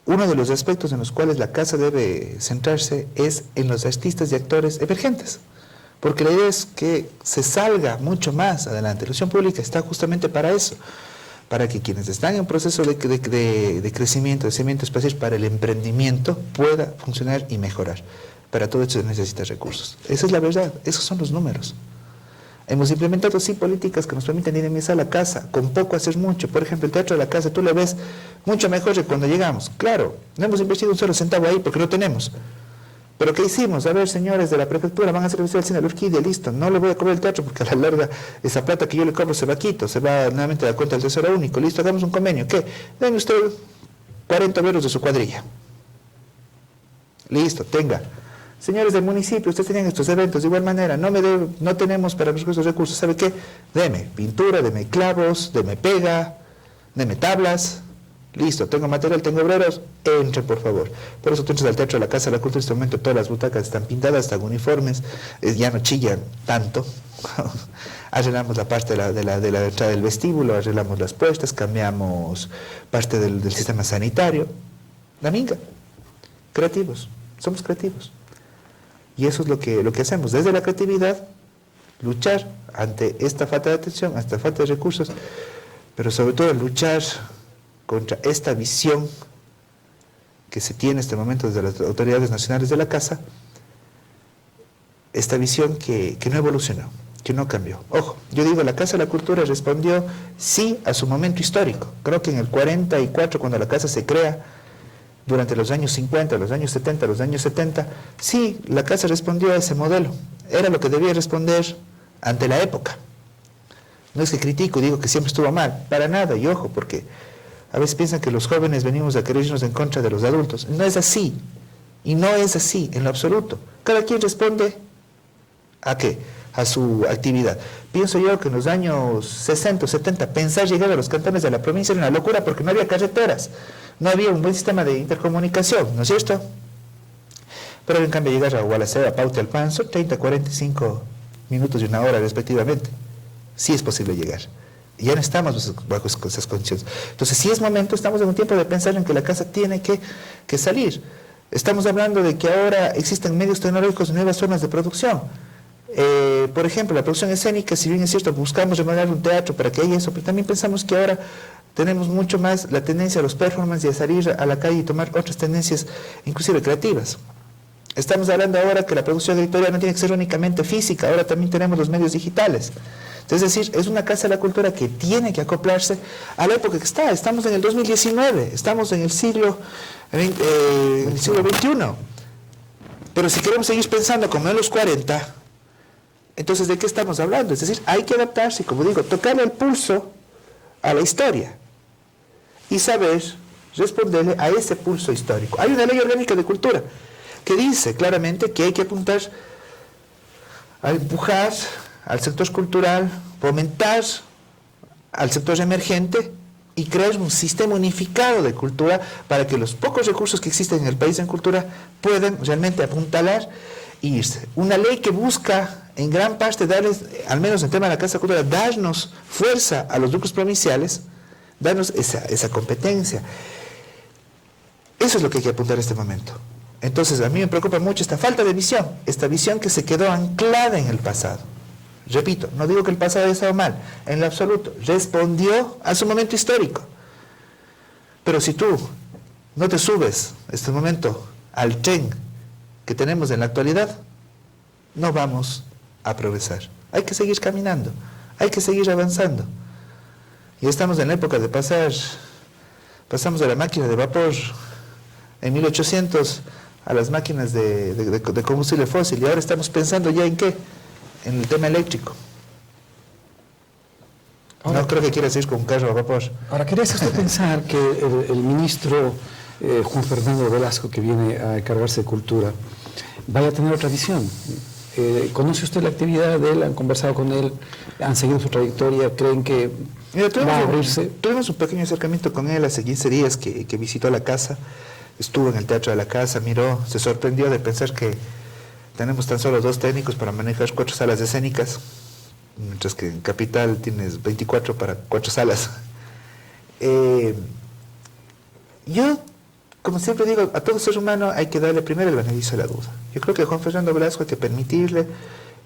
uno de los aspectos en los cuales la casa debe centrarse es en los artistas y actores emergentes, porque la idea es que se salga mucho más adelante. La ilusión pública está justamente para eso, para que quienes están en un proceso de crecimiento, de crecimiento espacial para el emprendimiento, pueda funcionar y mejorar. Para todo eso se necesita recursos. Esa es la verdad, esos son los números. Hemos implementado sí políticas que nos permiten dinamizar la casa, con poco hacer mucho. Por ejemplo, el Teatro de la Casa, tú lo ves mucho mejor que cuando llegamos. Claro, no hemos invertido un solo centavo ahí porque no tenemos. Pero ¿qué hicimos? A ver, señores de la prefectura, van a hacer el cine de la Orquídea, listo. No le voy a cobrar el teatro porque a la larga esa plata que yo le cobro se va quito, se va nuevamente a la cuenta del Tesoro Único. Listo, hagamos un convenio. ¿Qué? Den usted 40 euros de su cuadrilla. Listo, tenga. señores del municipio, ustedes tenían estos eventos de igual manera, no tenemos para estos recursos, ¿sabe qué? Deme pintura, deme clavos, deme pega, deme tablas, listo, tengo material, tengo obreros, entre por favor. Por eso tú entras al Teatro de la Casa de la Cultura, en este momento todas las butacas están pintadas, están uniformes, ya no chillan tanto. Arreglamos la parte de la entrada del vestíbulo, arreglamos las puertas, cambiamos parte del sistema sanitario. La minga, creativos, somos creativos. Y eso es lo que hacemos, desde la creatividad, luchar ante esta falta de atención, ante esta falta de recursos, pero sobre todo luchar contra esta visión que se tiene en este momento desde las autoridades nacionales de la Casa, esta visión que no evolucionó, que no cambió. Ojo, yo digo, la Casa de la Cultura respondió sí a su momento histórico. Creo que en el 44, cuando la Casa se crea, durante los años 50, los años 70, los años 70, sí, la Casa respondió a ese modelo. Era lo que debía responder ante la época. No es que critico y digo que siempre estuvo mal, para nada, y ojo, porque a veces piensan que los jóvenes venimos a querer irnos en contra de los adultos. No es así, y no es así en lo absoluto. Cada quien responde ¿a qué? A su actividad. Pienso yo que en los años 60 o 70 pensar llegar a los cantones de la provincia era una locura porque no había carreteras, no había un buen sistema de intercomunicación, ¿no es cierto? Pero en cambio llegar a Gualaceo, a Paute, Alpanzo, 30, 45 minutos y una hora respectivamente. Sí es posible llegar. Ya no estamos bajo esas condiciones. Entonces, si es momento, estamos en un tiempo de pensar en que la Casa tiene que salir. Estamos hablando de que ahora existen medios tecnológicos y nuevas formas de producción. Por ejemplo, la producción escénica, si bien es cierto, buscamos remodelar un teatro para que haya eso, pero también pensamos que ahora tenemos mucho más la tendencia a los performances y a salir a la calle y tomar otras tendencias, inclusive creativas. Estamos hablando ahora que la producción editorial no tiene que ser únicamente física, ahora también tenemos los medios digitales. Es decir, es una Casa de la Cultura que tiene que acoplarse a la época que está. Estamos en el 2019, estamos en el siglo XXI. Pero si queremos seguir pensando como en los 40, entonces ¿de qué estamos hablando? Es decir, hay que adaptarse, como digo, tocarle el pulso a la historia y saber responderle a ese pulso histórico. Hay una ley orgánica de cultura que dice claramente que hay que apuntar a empujar al sector cultural, fomentar al sector emergente y crear un sistema unificado de cultura para que los pocos recursos que existen en el país en cultura puedan realmente apuntalar e irse. Una ley que busca en gran parte darles, al menos en el tema de la Casa de Cultura, darnos fuerza a los grupos provinciales, darnos esa competencia. Eso es lo que hay que apuntar en este momento. Entonces a mí me preocupa mucho esta falta de visión, esta visión que se quedó anclada en el pasado. Repito, no digo que el pasado haya estado mal, en lo absoluto, respondió a su momento histórico. Pero si tú no te subes en este momento al tren que tenemos en la actualidad, no vamos a progresar. Hay que seguir caminando, hay que seguir avanzando. Y estamos en la época de pasamos de la máquina de vapor en 1800 a las máquinas de combustible fósil, y ahora estamos pensando ya en qué, en el tema eléctrico. Ahora, no creo que quieras ir con un carro a vapor. Ahora, ¿querés usted pensar que el ministro Juan Fernando Velasco, que viene a encargarse de cultura, vaya a tener otra visión? ¿Conoce usted la actividad de él? ¿Han conversado con él? ¿Han seguido su trayectoria? ¿Creen que va a abrirse? Tuvimos un pequeño acercamiento con él hace 15 días que visitó la casa, estuvo en el Teatro de la Casa, miró, se sorprendió de pensar que tenemos tan solo 2 técnicos para manejar 4 salas escénicas, mientras que en Capital tienes 24 para 4 salas. Yo, como siempre digo, a todo ser humano hay que darle primero el beneficio de la duda. Yo creo que a Juan Fernando Velasco hay que permitirle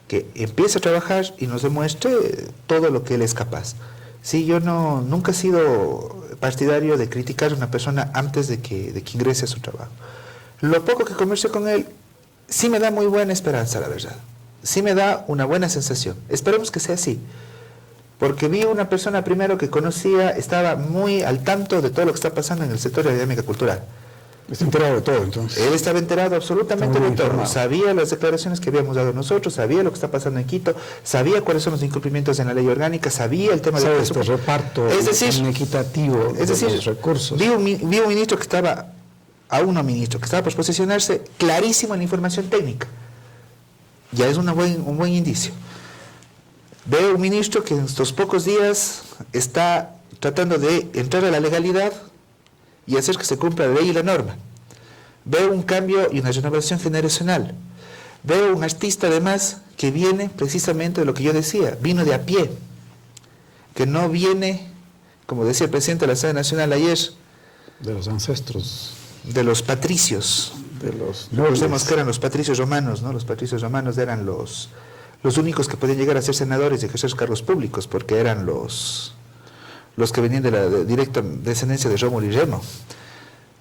que empiece a trabajar y nos demuestre todo lo que él es capaz. Sí, yo nunca he sido partidario de criticar a una persona antes de que ingrese a su trabajo. Lo poco que conversé con él sí me da muy buena esperanza, la verdad. Sí me da una buena sensación. Esperemos que sea así. Porque vi una persona primero que conocía, estaba muy al tanto de todo lo que está pasando en el sector de la dinámica cultural. Está enterado de todo, entonces. Él estaba enterado absolutamente de todo. Sabía las declaraciones que habíamos dado nosotros, sabía lo que está pasando en Quito, sabía cuáles son los incumplimientos en la ley orgánica, sabía el tema del reparto es decir, inequitativo de los recursos. Vi un ministro que estaba a un ministro que estaba por posesionarse clarísimo en la información técnica. Ya es un buen indicio. Veo un ministro que en estos pocos días está tratando de entrar a la legalidad y hacer que se cumpla la ley y la norma. Veo un cambio y una renovación generacional. Veo un artista además que viene precisamente de lo que yo decía, vino de a pie, que no viene, como decía el presidente de la Asamblea Nacional ayer, de los ancestros, de los patricios. de los Recordemos que eran los patricios romanos, ¿no? Los patricios romanos eran los únicos que podían llegar a ser senadores y ejercer cargos públicos, porque eran los que venían de la directa descendencia de Rómulo y Remo.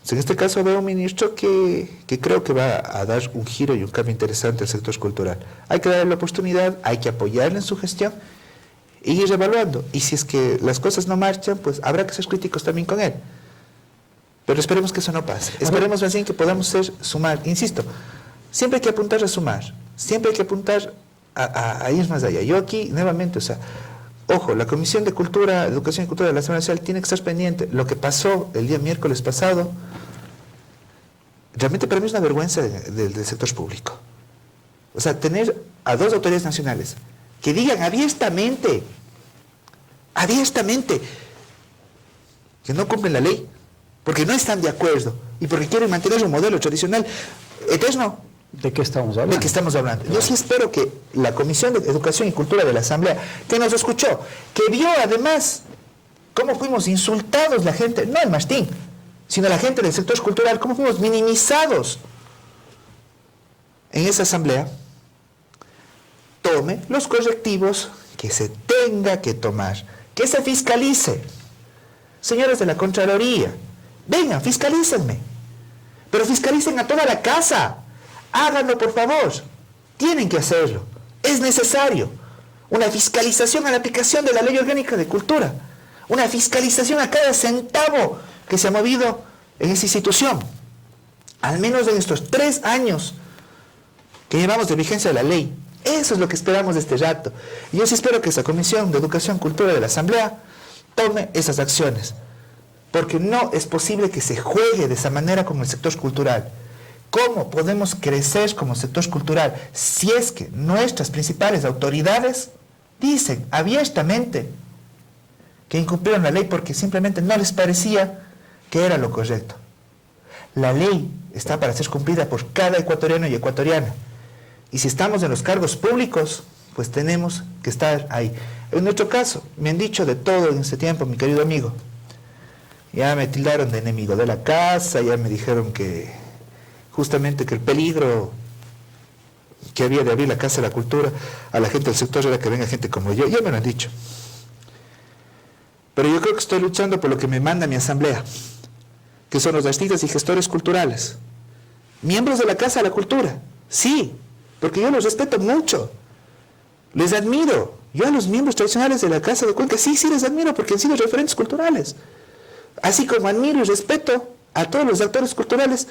En este caso veo un ministro que creo que va a dar un giro y un cambio interesante al sector cultural. Hay que darle la oportunidad, hay que apoyarle en su gestión y ir evaluando. Y si es que las cosas no marchan, pues habrá que ser críticos también con él. Pero esperemos que eso no pase. Esperemos más bien que podamos sumar. Insisto, siempre hay que apuntar a sumar. Siempre hay que apuntar a ir más allá. Yo aquí, nuevamente, ojo, la Comisión de Cultura, Educación y Cultura de la Asamblea Nacional tiene que estar pendiente. Lo que pasó el día miércoles pasado, realmente para mí es una vergüenza del sector público. Tener a dos autoridades nacionales que digan abiertamente, que no cumplen la ley, porque no están de acuerdo y porque quieren mantener un modelo tradicional eterno. ¿De qué estamos hablando? ¿De qué estamos hablando? Yo sí espero que la Comisión de Educación y Cultura de la Asamblea, que nos escuchó, que vio además cómo fuimos insultados la gente, no el Mastín, sino la gente del sector cultural, cómo fuimos minimizados en esa asamblea, tome los correctivos que se tenga que tomar, que se fiscalice. Señores de la Contraloría, vengan, fiscalícenme, pero fiscalicen a toda la casa. Háganlo, por favor. Tienen que hacerlo. Es necesario. Una fiscalización a la aplicación de la Ley Orgánica de Cultura. Una fiscalización a cada centavo que se ha movido en esa institución. Al menos en estos 3 años que llevamos de vigencia de la ley. Eso es lo que esperamos de este rato. Y yo sí espero que esa Comisión de Educación y Cultura de la Asamblea tome esas acciones. Porque no es posible que se juegue de esa manera con el sector cultural. ¿Cómo podemos crecer como sector cultural si es que nuestras principales autoridades dicen abiertamente que incumplieron la ley porque simplemente no les parecía que era lo correcto? La ley está para ser cumplida por cada ecuatoriano y ecuatoriana. Y si estamos en los cargos públicos, pues tenemos que estar ahí. En nuestro caso, me han dicho de todo en este tiempo, mi querido amigo. Ya me tildaron de enemigo de la casa, ya me dijeron que justamente que el peligro que había de abrir la Casa de la Cultura a la gente del sector era que venga gente como yo. Ya me lo han dicho. Pero yo creo que estoy luchando por lo que me manda mi asamblea, que son los artistas y gestores culturales. Miembros de la Casa de la Cultura, sí, porque yo los respeto mucho. Les admiro. Yo a los miembros tradicionales de la Casa de Cuenca, sí les admiro porque han sido referentes culturales. Así como admiro y respeto a todos los actores culturales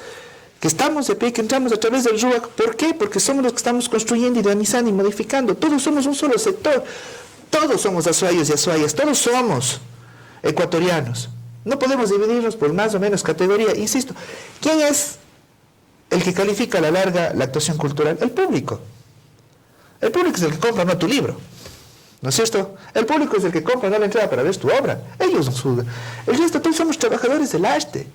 que estamos de pie, que entramos a través del RUAC. ¿Por qué? Porque somos los que estamos construyendo, dinamizando y modificando. Todos somos un solo sector. Todos somos azuayos y azuayas. Todos somos ecuatorianos. No podemos dividirnos por más o menos categoría. Insisto, ¿quién es el que califica a la larga la actuación cultural? El público. El público es el que compra, no tu libro. ¿No es cierto? El público es el que compra, no la entrada para ver tu obra. Ellos nos juzgan. El resto, todos somos trabajadores del arte.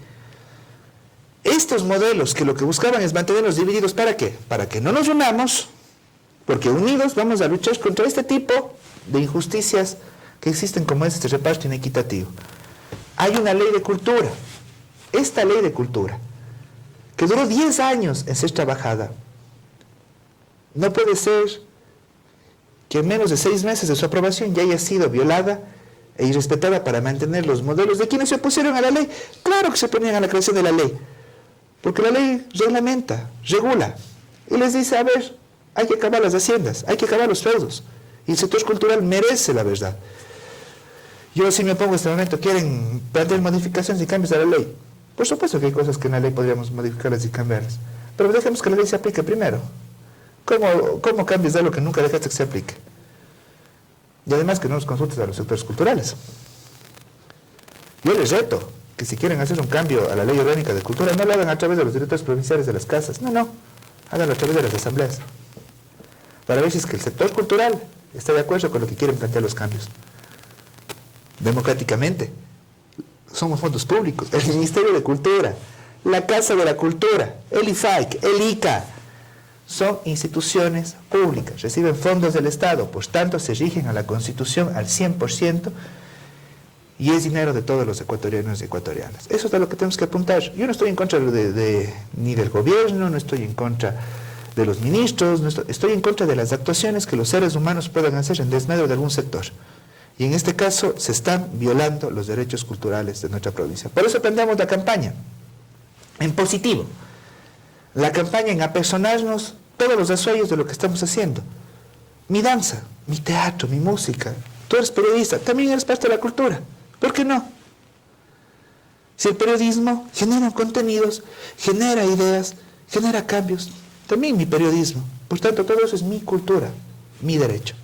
Estos modelos que lo que buscaban es mantenernos divididos, ¿para qué? Para que no nos unamos, porque unidos vamos a luchar contra este tipo de injusticias que existen como este reparto inequitativo. Hay una ley de cultura, esta ley de cultura, que duró 10 años en ser trabajada. No puede ser que en menos de 6 meses de su aprobación ya haya sido violada e irrespetada para mantener los modelos de quienes se opusieron a la ley. Claro que se oponían a la creación de la ley, porque la ley reglamenta, regula, y les dice, a ver, hay que acabar las haciendas, hay que acabar los feudos, y el sector cultural merece la verdad. Yo sí me opongo en este momento, quieren plantear modificaciones y cambios a la ley. Por supuesto que hay cosas que en la ley podríamos modificarlas y cambiarlas, pero dejemos que la ley se aplique primero. ¿Cómo cambias algo que nunca dejaste que se aplique? Y además que no nos consultes a los sectores culturales. Yo les reto que si quieren hacer un cambio a la ley orgánica de cultura, no lo hagan a través de los directores provinciales de las casas, no, háganlo a través de las asambleas, para ver si es que el sector cultural está de acuerdo con lo que quieren plantear los cambios. Democráticamente, somos fondos públicos, el Ministerio de Cultura, la Casa de la Cultura, el IFAIC, el ICA, son instituciones públicas, reciben fondos del Estado, por tanto se rigen a la Constitución al 100%, y es dinero de todos los ecuatorianos y ecuatorianas. Eso es a lo que tenemos que apuntar. Yo no estoy en contra ni del gobierno, no estoy en contra de los ministros, estoy en contra de las actuaciones que los seres humanos puedan hacer en desmedro de algún sector. Y en este caso se están violando los derechos culturales de nuestra provincia. Por eso planteamos la campaña en positivo. La campaña en apersonarnos todos los asuellos de lo que estamos haciendo. Mi danza, mi teatro, mi música. Tú eres periodista, también eres parte de la cultura. ¿Por qué no? Si el periodismo genera contenidos, genera ideas, genera cambios, también mi periodismo. Por tanto, todo eso es mi cultura, mi derecho.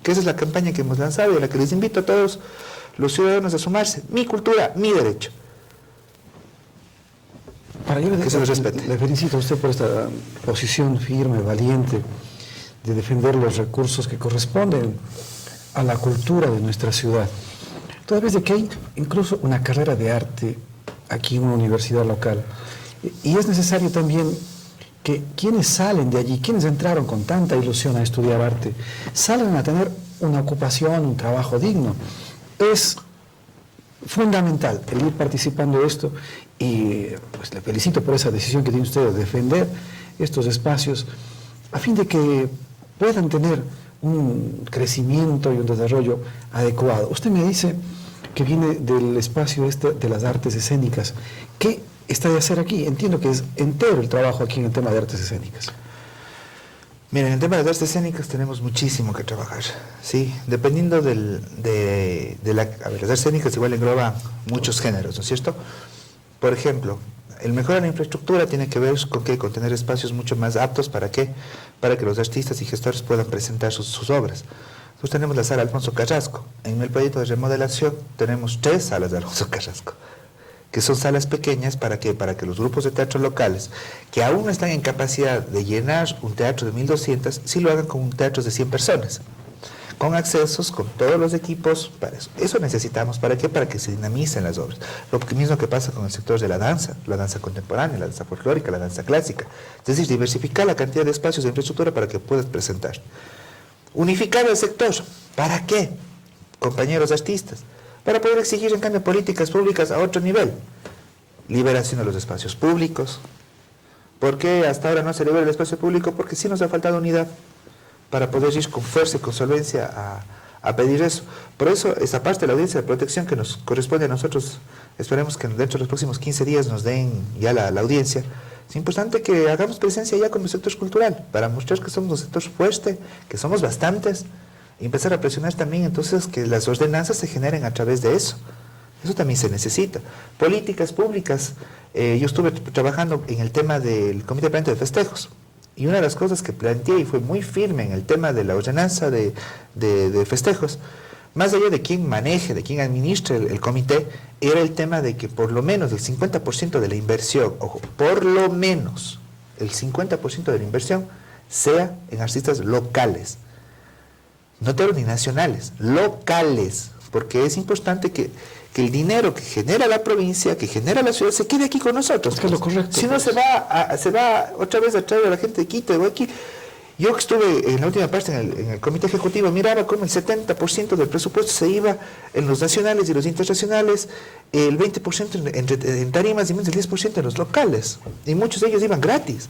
Que esa es la campaña que hemos lanzado y a la que les invito a todos los ciudadanos a sumarse. Mi cultura, mi derecho. Para yo que se los respete. Le felicito a usted por esta posición firme, valiente, de defender los recursos que corresponden a la cultura de nuestra ciudad. Toda vez de que hay incluso una carrera de arte aquí en una universidad local. Y es necesario también que quienes salen de allí, quienes entraron con tanta ilusión a estudiar arte, salgan a tener una ocupación, un trabajo digno. Es fundamental el ir participando de esto y pues le felicito por esa decisión que tiene usted de defender estos espacios a fin de que puedan tener un crecimiento y un desarrollo adecuado. Usted me dice que viene del espacio de las artes escénicas. ¿Qué está de hacer aquí? Entiendo que es entero el trabajo aquí en el tema de artes escénicas. Miren, en el tema de artes escénicas tenemos muchísimo que trabajar, ¿sí? Dependiendo las artes escénicas igual engloban muchos géneros, ¿no es cierto? Por ejemplo, el mejorar la infraestructura tiene que ver con qué, con tener espacios mucho más aptos, ¿para qué? Para que los artistas y gestores puedan presentar sus obras. Nosotros tenemos la sala Alfonso Carrasco. En el proyecto de remodelación tenemos 3 salas de Alfonso Carrasco, que son salas pequeñas, ¿para qué? Para que los grupos de teatro locales, que aún no están en capacidad de llenar un teatro de 1200, sí lo hagan con un teatro de 100 personas, con accesos, con todos los equipos, para eso. Eso necesitamos, ¿para qué? Para que se dinamicen las obras. Lo mismo que pasa con el sector de la danza contemporánea, la danza folclórica, la danza clásica. Es decir, diversificar la cantidad de espacios de infraestructura para que puedas presentar. Unificar el sector, ¿para qué? Compañeros artistas, para poder exigir en cambio políticas públicas a otro nivel. Liberación de los espacios públicos. ¿Por qué hasta ahora no se libera el espacio público? Porque sí nos ha faltado unidad para poder ir con fuerza y con solvencia a pedir eso. Por eso, esa parte de la audiencia de protección que nos corresponde a nosotros, esperemos que dentro de los próximos 15 días nos den ya la audiencia. Es importante que hagamos presencia ya con el sector cultural, para mostrar que somos un sector fuerte, que somos bastantes, y empezar a presionar también entonces que las ordenanzas se generen a través de eso. Eso también se necesita. Políticas públicas. Yo estuve trabajando en el tema del Comité Permanente de Festejos, y una de las cosas que planteé y fue muy firme en el tema de la ordenanza de festejos, más allá de quién maneje, de quién administre el comité, era el tema de que por lo menos el 50% de la inversión, ojo, por lo menos el 50% de la inversión sea en artistas locales, no todos ni nacionales, locales, porque es importante que el dinero que genera la provincia, que genera la ciudad, se quede aquí con nosotros. Es lo correcto. Si no, se va otra vez a traer a la gente de Quito, de aquí. Yo que estuve en la última parte en el comité ejecutivo, miraba cómo el 70% del presupuesto se iba en los nacionales y los internacionales, el 20% en tarimas y menos del 10% en los locales, y muchos de ellos iban gratis.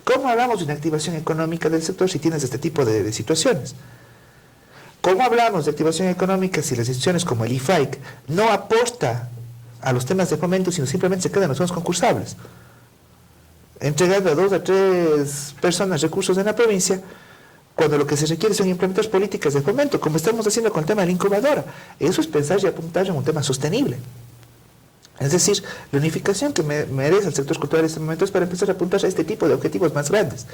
¿Cómo hablamos de una activación económica del sector si tienes este tipo de situaciones? ¿Cómo hablamos de activación económica si las instituciones como el IFAIC no aporta a los temas de fomento, sino simplemente se quedan en los fondos concursables, entregando a 2 a 3 personas recursos en la provincia, cuando lo que se requiere son implementar políticas de fomento, como estamos haciendo con el tema de la incubadora? Eso es pensar y apuntar en un tema sostenible. Es decir, la unificación que merece el sector cultural en este momento es para empezar a apuntar a este tipo de objetivos más grandes.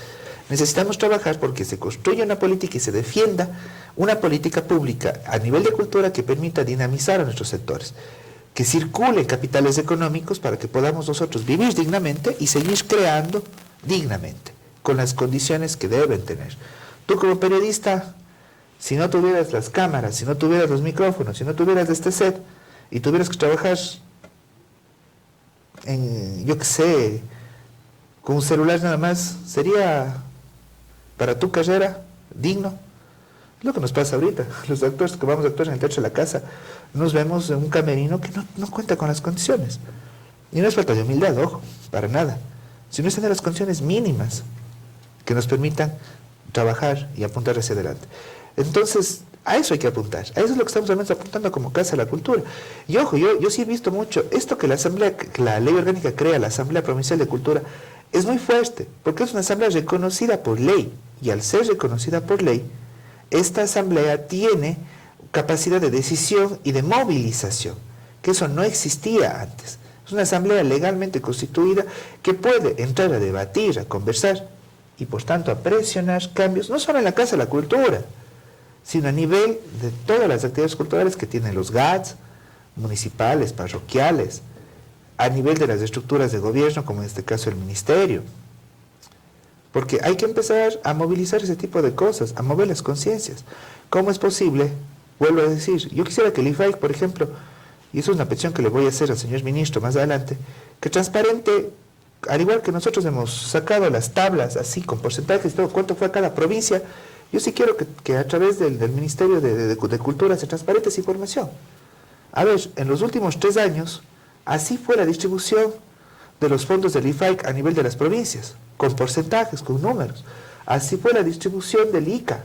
Necesitamos trabajar porque se construya una política y se defienda una política pública a nivel de cultura que permita dinamizar a nuestros sectores. que circulen capitales económicos para que podamos nosotros vivir dignamente y seguir creando dignamente, con las condiciones que deben tener. Tú como periodista, si no tuvieras las cámaras, si no tuvieras los micrófonos, si no tuvieras este set, y tuvieras que trabajar en, yo qué sé, con un celular nada más, ¿sería para tu carrera digno? Lo que nos pasa ahorita, los actores que vamos a actuar en el Teatro de la Casa, nos vemos en un camerino que no cuenta con las condiciones. Y no es falta de humildad, ojo, para nada, sino es tener las condiciones mínimas que nos permitan trabajar y apuntar hacia adelante. Entonces, a eso hay que apuntar, a eso es lo que estamos realmente apuntando como Casa de la Cultura. Y ojo, yo sí he visto mucho, esto que la ley orgánica crea, la Asamblea Provincial de Cultura, es muy fuerte, porque es una asamblea reconocida por ley, y al ser reconocida por ley, esta asamblea tiene capacidad de decisión y de movilización, que eso no existía antes. Es una asamblea legalmente constituida que puede entrar a debatir, a conversar, y por tanto a presionar cambios, no solo en la Casa de la Cultura, sino a nivel de todas las actividades culturales que tienen los GATS, municipales, parroquiales, a nivel de las estructuras de gobierno, como en este caso el ministerio. Porque hay que empezar a movilizar ese tipo de cosas, a mover las conciencias. ¿Cómo es posible? Vuelvo a decir, yo quisiera que el IFAIC, por ejemplo, y eso es una petición que le voy a hacer al señor ministro más adelante, que transparente, al igual que nosotros hemos sacado las tablas así con porcentajes y todo, cuánto fue a cada provincia, yo sí quiero que a través del Ministerio de Cultura se transparente esa información. A ver, en los últimos 3 años, así fue la distribución de los fondos del IFAIC a nivel de las provincias, con porcentajes, con números. Así fue la distribución del ICA,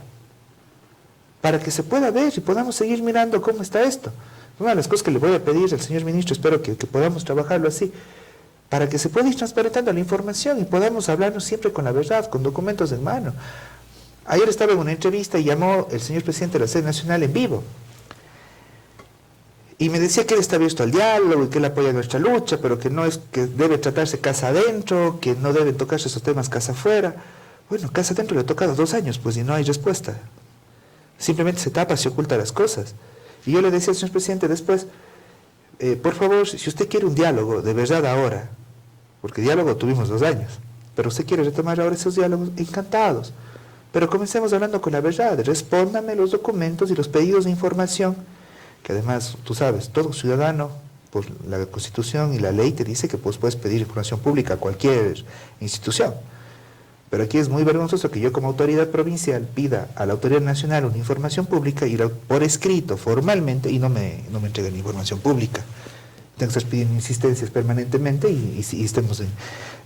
para que se pueda ver y podamos seguir mirando cómo está esto. Una de las cosas que le voy a pedir al señor ministro, espero que podamos trabajarlo así, para que se pueda ir transparentando la información y podamos hablarnos siempre con la verdad, con documentos en mano. Ayer estaba en una entrevista y llamó el señor presidente de la sede nacional en vivo. Y me decía que él está abierto al diálogo y que él apoya nuestra lucha, pero que no es que debe tratarse casa adentro, que no deben tocarse esos temas casa afuera. Bueno, casa adentro le ha tocado 2 años, pues, y no hay respuesta. Simplemente se tapa, se oculta las cosas. Y yo le decía al señor presidente después, por favor, si usted quiere un diálogo de verdad ahora, porque diálogo tuvimos 2 años, pero usted quiere retomar ahora esos diálogos, encantados. Pero comencemos hablando con la verdad, respóndame los documentos y los pedidos de información, que además, tú sabes, todo ciudadano, por la Constitución y la ley te dice que pues, puedes pedir información pública a cualquier institución. Pero aquí es muy vergonzoso que yo como autoridad provincial pida a la autoridad nacional una información pública y por escrito, formalmente, y no me entreguen información pública. Tengo que estar pidiendo insistencias permanentemente y estemos en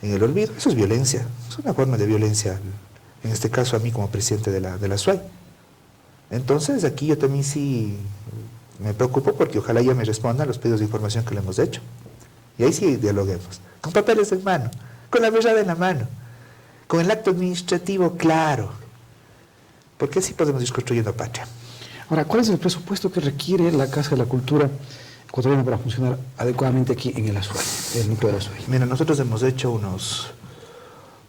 el olvido. Eso es violencia, es una forma de violencia, en este caso a mí como presidente de la SUAY. Entonces aquí yo también sí me preocupo porque ojalá ya me respondan los pedidos de información que le hemos hecho. Y ahí sí dialoguemos, con papeles en mano, con la verdad en la mano, con el acto administrativo claro, porque así podemos ir construyendo patria. Ahora, ¿cuál es el presupuesto que requiere la Casa de la Cultura ecuatoriana para funcionar adecuadamente aquí en el Azuay, el núcleo de Azuay? Mira, nosotros hemos hecho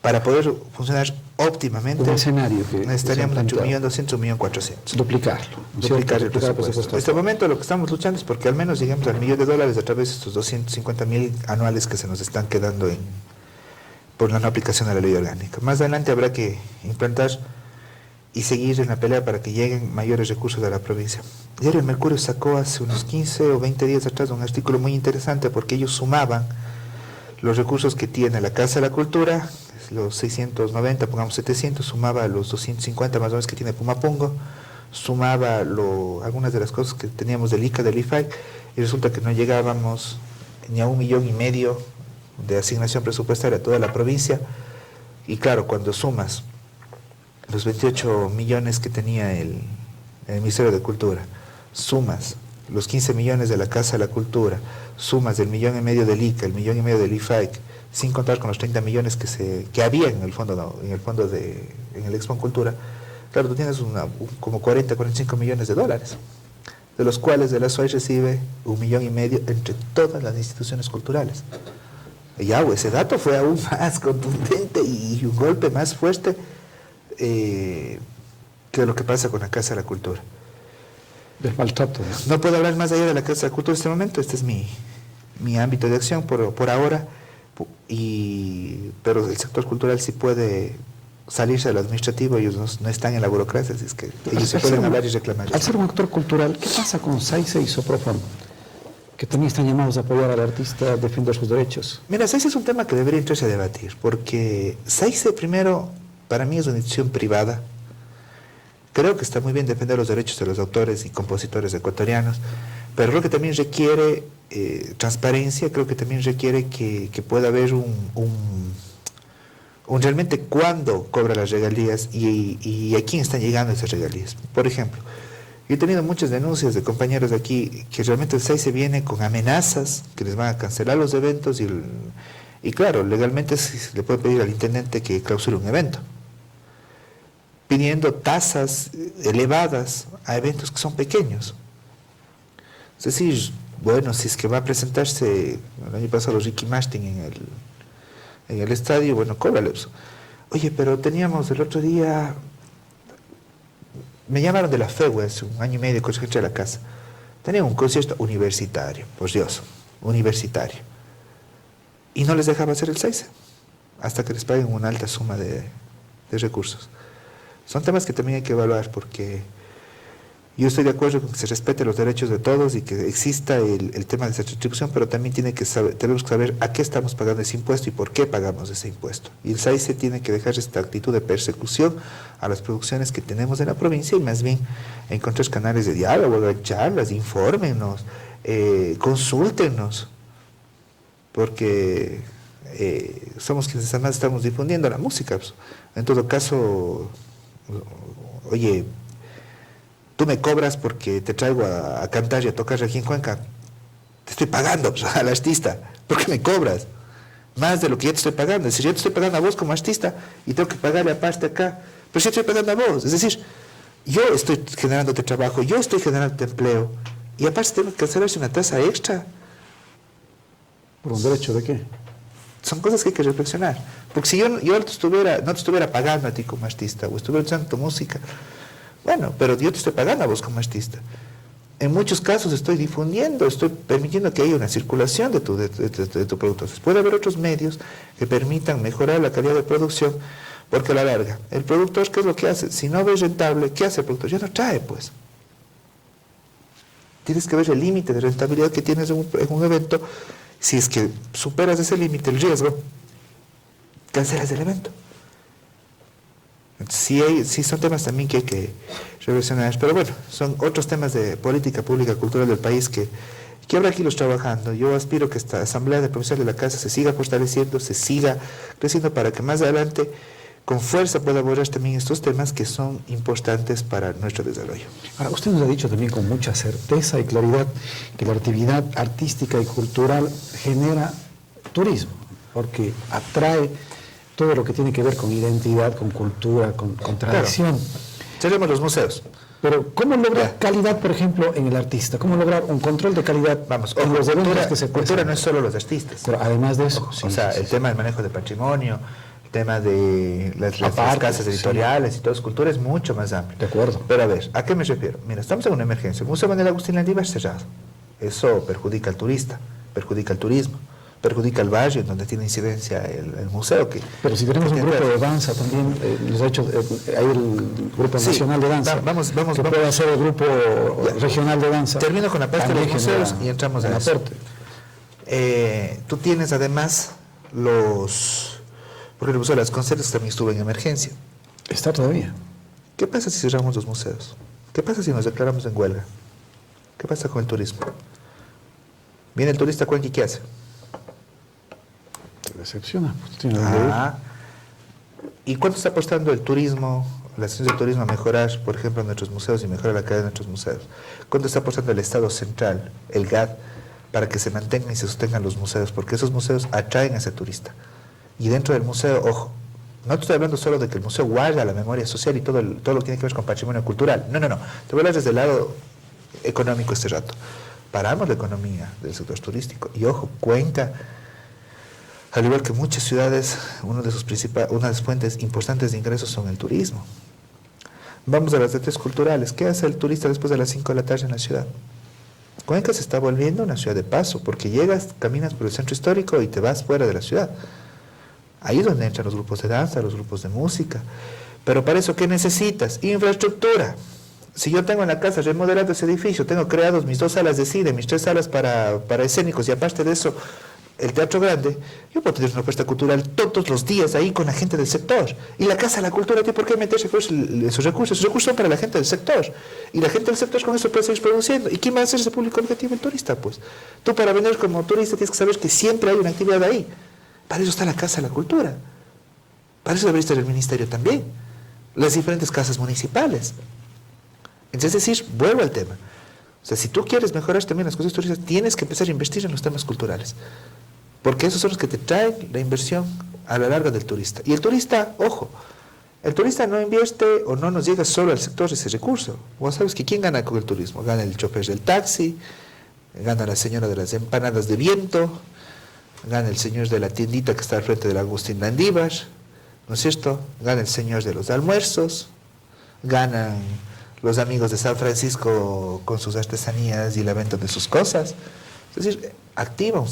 para poder funcionar óptimamente, un escenario que estaríamos entre 1.200.000 y 1.400.000. Duplicarlo. Duplicar el presupuesto. En este momento lo que estamos luchando es porque al menos lleguemos al $1.000.000 a través de estos 250.000 anuales que se nos están quedando por la no aplicación de la ley orgánica. Más adelante habrá que implantar y seguir en la pelea para que lleguen mayores recursos a la provincia. Diario El Mercurio sacó hace unos 15 o 20 días atrás un artículo muy interesante porque ellos sumaban los recursos que tiene la Casa de la Cultura, los 690, pongamos 700, sumaba los 250 más o menos que tiene Pumapungo, sumaba algunas de las cosas que teníamos del ICA, del IFAI, y resulta que no llegábamos ni a 1,5 millones de asignación presupuestaria a toda la provincia. Y claro, cuando sumas los 28 millones que tenía el Ministerio de Cultura, sumas los 15 millones de la Casa de la Cultura, sumas el 1,5 millones del ICA, el 1,5 millones del IFAIC, sin contar con los 30 millones que había en el Expo Cultura, claro, tú tienes como 45 millones de dólares, de los cuales de la SUAY recibe 1,5 millones entre todas las instituciones culturales. Y ese dato fue aún más contundente y un golpe más fuerte que lo que pasa con la Casa de la Cultura. del maltrato. No puedo hablar más allá de la Casa de la Cultura en este momento, este es mi ámbito de acción por ahora, pero el sector cultural sí puede salirse de lo administrativo, ellos no están en la burocracia, así es que ellos se pueden hablar y reclamar. Al ser un actor cultural, ¿qué pasa con SAICE y Soprofam? Que también están llamados a apoyar al artista, a defender sus derechos. Mira, SAICE es un tema que debería entrarse a debatir, porque SAICE primero, para mí es una institución privada. Creo que está muy bien defender los derechos de los autores y compositores ecuatorianos, pero creo que también requiere transparencia, creo que también requiere que pueda haber realmente cuándo cobra las regalías y a quién están llegando esas regalías. Por ejemplo, yo he tenido muchas denuncias de compañeros de aquí que realmente el SAICE viene con amenazas que les van a cancelar los eventos y claro, legalmente le puede pedir al intendente que clausure un evento, pidiendo tasas elevadas a eventos que son pequeños. Es decir, bueno, si es que va a presentarse el año pasado Ricky Martin en el estadio, bueno, cóbrale eso. Oye, pero teníamos el otro día, me llamaron de la FEU hace un año y medio cuando entré a la casa, tenía un concierto universitario, por Dios, universitario, y no les dejaba hacer el SAICE hasta que les paguen una alta suma de recursos. Son temas que también hay que evaluar, porque yo estoy de acuerdo con que se respeten los derechos de todos y que exista el tema de esa distribución, pero también tenemos que saber a qué estamos pagando ese impuesto y por qué pagamos ese impuesto. Y el SAICE tiene que dejar esta actitud de persecución a las producciones que tenemos en la provincia y más bien encontrar canales de diálogo, de charlas, infórmenos, consúltenos, porque somos quienes además estamos difundiendo la música. En todo caso, oye, tú me cobras porque te traigo a cantar y a tocar aquí en Cuenca, te estoy pagando al artista, ¿por qué me cobras? Más de lo que ya te estoy pagando. Es decir, yo te estoy pagando a vos como artista y tengo que pagarle aparte acá, pero yo te estoy pagando a vos. Es decir, yo estoy generándote trabajo, yo estoy generándote empleo y aparte tengo que cancelarse una tasa extra. ¿Por un derecho de qué? Son cosas que hay que reflexionar. Porque si yo no te estuviera pagando a ti como artista o estuviera usando tu música, bueno, pero yo te estoy pagando a vos como artista. En muchos casos estoy difundiendo, estoy permitiendo que haya una circulación de tu producto. Entonces, puede haber otros medios que permitan mejorar la calidad de producción, porque a la larga, el productor, ¿qué es lo que hace? Si no ve rentable, ¿qué hace el productor? Ya no trae, pues. Tienes que ver el límite de rentabilidad que tienes en un evento. Si es que superas ese límite, el riesgo, cancelas el evento. Sí son temas también que hay que reflexionar, pero bueno, son otros temas de política pública cultural del país que habrá que irlos trabajando. Yo aspiro que esta Asamblea de Profesionales de la Casa se siga fortaleciendo, se siga creciendo para que más adelante con fuerza pueda abordar también estos temas que son importantes para nuestro desarrollo. Ahora, usted nos ha dicho también con mucha certeza y claridad que la actividad artística y cultural genera turismo, porque atrae todo lo que tiene que ver con identidad, con cultura, con tradición. Tenemos los museos. Pero ¿cómo lograr calidad, por ejemplo, en el artista? ¿Cómo lograr un control de calidad en los eventos que se cultura no es solo los artistas. Pero además de eso... el tema del manejo de patrimonio, el tema de las casas editoriales y todo, cultura es mucho más amplio. De acuerdo. Pero a ver, ¿a qué me refiero? Mira, estamos en una emergencia. El Museo Manuel Agustín Landívar es cerrado. Eso perjudica al turista, perjudica al turismo, perjudica al barrio en donde tiene incidencia el museo. Pero si tenemos un grupo de danza también, nos ha hecho, hay el Grupo Nacional de Danza, vamos, puede hacer el Grupo Regional de Danza. Termino con la parte de los museos y entramos en el eso. aporte. Tú tienes además porque el Museo de las Concertas también estuvo en emergencia. Está todavía. ¿Qué pasa si cerramos los museos? ¿Qué pasa si nos declaramos en huelga? ¿Qué pasa con el turismo? Viene el turista a Cuenca y ¿qué hace? Decepciona. Pues, ¿Y cuánto está apostando el turismo, la asociación de turismo a mejorar, por ejemplo, nuestros museos y mejorar la calidad de nuestros museos? ¿Cuánto está apostando el Estado central, el GAD, para que se mantengan y se sostengan los museos? Porque esos museos atraen a ese turista. Y dentro del museo, ojo, no te estoy hablando solo de que el museo guarda la memoria social y todo lo que tiene que ver con patrimonio cultural. No. Te voy a hablar desde el lado económico este rato. Paramos la economía del sector turístico. Y ojo, Cuenca, al igual que muchas ciudades, una de las fuentes importantes de ingresos son el turismo. Vamos a las de tres culturales. ¿Qué hace el turista después de las 5 de la tarde en la ciudad? Cuenca se está volviendo una ciudad de paso, porque llegas, caminas por el centro histórico y te vas fuera de la ciudad. Ahí es donde entran los grupos de danza, los grupos de música. Pero para eso, ¿qué necesitas? Infraestructura. Si yo tengo en la casa remodelado ese edificio, tengo creados mis 2 salas de cine, mis 3 salas para escénicos, y aparte de eso, el teatro grande, yo puedo tener una oferta cultural todos los días ahí con la gente del sector. Y la Casa de la Cultura tiene por qué meterse con esos recursos. Esos recursos son para la gente del sector. Y la gente del sector con eso puede seguir produciendo. ¿Y quién va a ser ese público objetivo? El turista, pues. Tú para venir como turista tienes que saber que siempre hay una actividad ahí. Para eso está la Casa de la Cultura. Para eso debería estar el ministerio también. Las diferentes casas municipales. Entonces, es decir, vuelvo al tema. O sea, si tú quieres mejorar también las cosas turísticas, tienes que empezar a invertir en los temas culturales. Porque esos son los que te traen la inversión a la larga del turista. Y el turista, ojo, el turista no invierte o no nos llega solo al sector ese recurso. Vos sabes que ¿quién gana con el turismo? Gana el chofer del taxi, gana la señora de las empanadas de viento, gana el señor de la tiendita que está al frente del Agustín Landívar, ¿no es cierto? Gana el señor de los almuerzos, ganan los amigos de San Francisco con sus artesanías y la venta de sus cosas. Es decir, activa un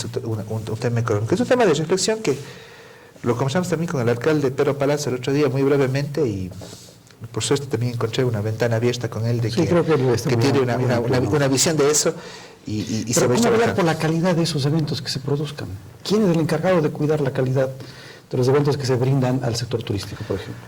tema económico. Es un tema de reflexión que lo conversamos también con el alcalde Pedro Palazzo el otro día muy brevemente, y por suerte también encontré una ventana abierta con él de sí, que tiene una visión de eso y pero ¿cómo hablar por la calidad de esos eventos que se produzcan? ¿Quién es el encargado de cuidar la calidad de los eventos que se brindan al sector turístico, por ejemplo?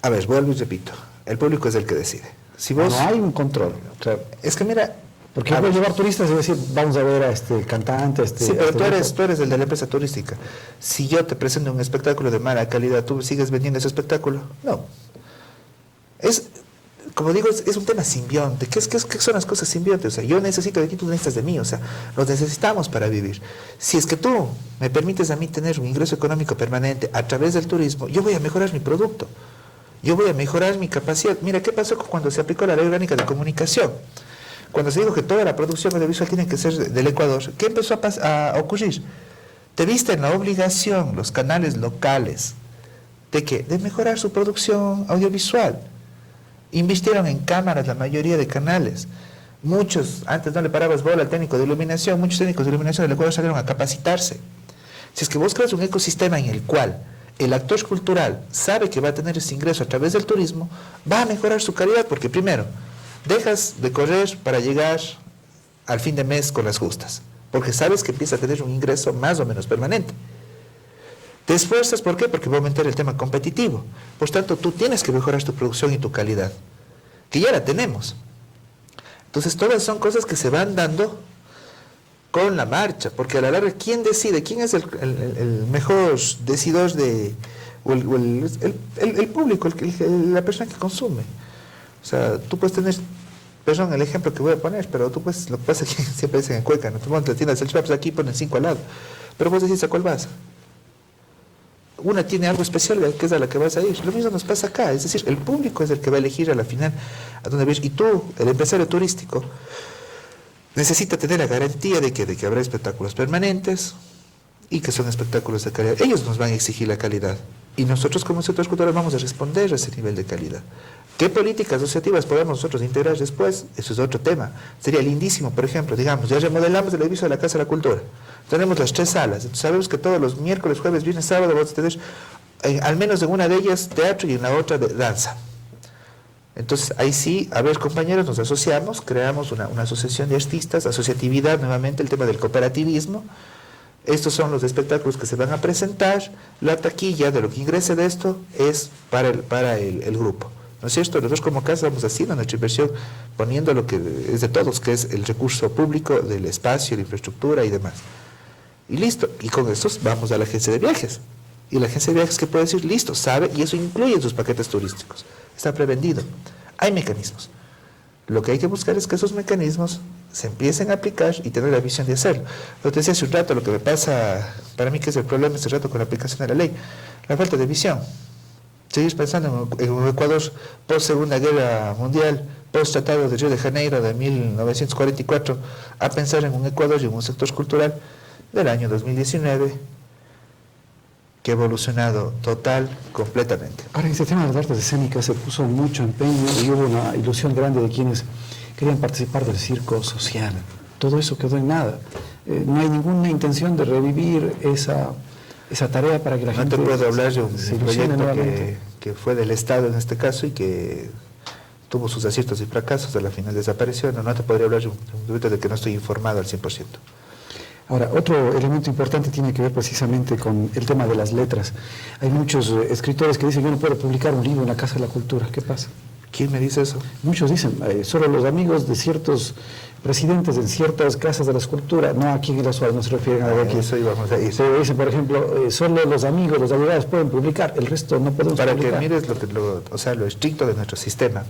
A ver, vuelvo y repito, el público es el que decide. Si vos, no hay un control. O sea, es que mira, porque voy a llevar turistas y decir, vamos a ver a este cantante, sí, pero tú eres el de la empresa turística. Si yo te presento un espectáculo de mala calidad, ¿tú sigues vendiendo ese espectáculo? No. Es, como digo, es un tema simbionte. ¿Qué son las cosas simbiontes? O sea, yo necesito de ti, tú necesitas de mí. O sea, nos necesitamos para vivir. Si es que tú me permites a mí tener un ingreso económico permanente a través del turismo, yo voy a mejorar mi producto. Yo voy a mejorar mi capacidad. Mira, ¿qué pasó cuando se aplicó la Ley Orgánica de Comunicación? Cuando se dijo que toda la producción audiovisual tiene que ser del Ecuador, ¿qué empezó a ocurrir? Te viste en la obligación, los canales locales, ¿de qué? De mejorar su producción audiovisual. Invirtieron en cámaras la mayoría de canales. Muchos, antes no le parabas bola al técnico de iluminación, muchos técnicos de iluminación del Ecuador salieron a capacitarse. Si es que vos creas un ecosistema en el cual el actor cultural sabe que va a tener ese ingreso a través del turismo, va a mejorar su calidad, porque primero, dejas de correr para llegar al fin de mes con las justas, porque sabes que empieza a tener un ingreso más o menos permanente. Te esfuerzas, ¿por qué? Porque va a aumentar el tema competitivo. Por tanto, tú tienes que mejorar tu producción y tu calidad, que ya la tenemos. Entonces, todas son cosas que se van dando con la marcha, porque a la larga, ¿quién decide? ¿Quién es el mejor decidor de, o el público, la persona que consume? O sea, tú puedes tener, perdón, el ejemplo que voy a poner, pero tú puedes, lo que pasa es que siempre dicen en Cuenca, ¿no? Tú vas a la tienda de salchipapas, pues aquí ponen 5 al lado, pero vos decís a cuál vas. Una tiene algo especial, que es a la que vas a ir. Lo mismo nos pasa acá, es decir, el público es el que va a elegir a la final a dónde va a ir, y tú, el empresario turístico, necesita tener la garantía de que habrá espectáculos permanentes y que son espectáculos de calidad. Ellos nos van a exigir la calidad y nosotros como sectores culturales vamos a responder a ese nivel de calidad. ¿Qué políticas asociativas podemos nosotros integrar después? Eso es otro tema. Sería lindísimo, por ejemplo, digamos, ya remodelamos el edificio de la Casa de la Cultura. Tenemos las 3 salas. Entonces sabemos que todos los miércoles, jueves, viernes, sábado vamos a tener, al menos en una de ellas, teatro y en la otra danza. Entonces, ahí sí, a ver, compañeros, nos asociamos, creamos una asociación de artistas, asociatividad, nuevamente el tema del cooperativismo. Estos son los espectáculos que se van a presentar. La taquilla de lo que ingrese de esto es para el grupo. ¿No es cierto? Nosotros como casa vamos haciendo nuestra inversión, poniendo lo que es de todos, que es el recurso público, del espacio, la infraestructura y demás. Y listo. Y con estos vamos a la agencia de viajes. Y la agencia de viajes, ¿qué puede decir? Listo, sabe, y eso incluye en sus paquetes turísticos. Está prevendido. Hay mecanismos. Lo que hay que buscar es que esos mecanismos se empiecen a aplicar y tener la visión de hacerlo. Lo te decía hace un rato, lo que me pasa, para mí que es el problema este rato con la aplicación de la ley, la falta de visión. Seguir pensando en un Ecuador post Segunda Guerra Mundial, post Tratado de Río de Janeiro de 1944, a pensar en un Ecuador y en un sector cultural del año 2019, que ha evolucionado completamente. Ahora, en este tema de las artes escénicas se puso mucho empeño y hubo una ilusión grande de quienes querían participar del circo social. Todo eso quedó en nada. No hay ninguna intención de revivir esa tarea para que la gente... No te puedo hablar de un se ilusione proyecto que fue del Estado en este caso y que tuvo sus aciertos y fracasos, a la final desapareció. No te podría hablar de un proyecto del que no estoy informado al 100%. Ahora, otro elemento importante tiene que ver precisamente con el tema de las letras. Hay muchos escritores que dicen: yo no puedo publicar un libro en la Casa de la Cultura. ¿Qué pasa? ¿Quién me dice eso? Muchos dicen, solo los amigos de ciertos presidentes en ciertas casas de la escultura, no aquí en la Suárez, no se refieren a aquí. Eso íbamos a ir. Se dicen, por ejemplo, solo los amigos, los abogados pueden publicar, el resto no podemos Para publicar. que mires lo estricto de nuestro sistema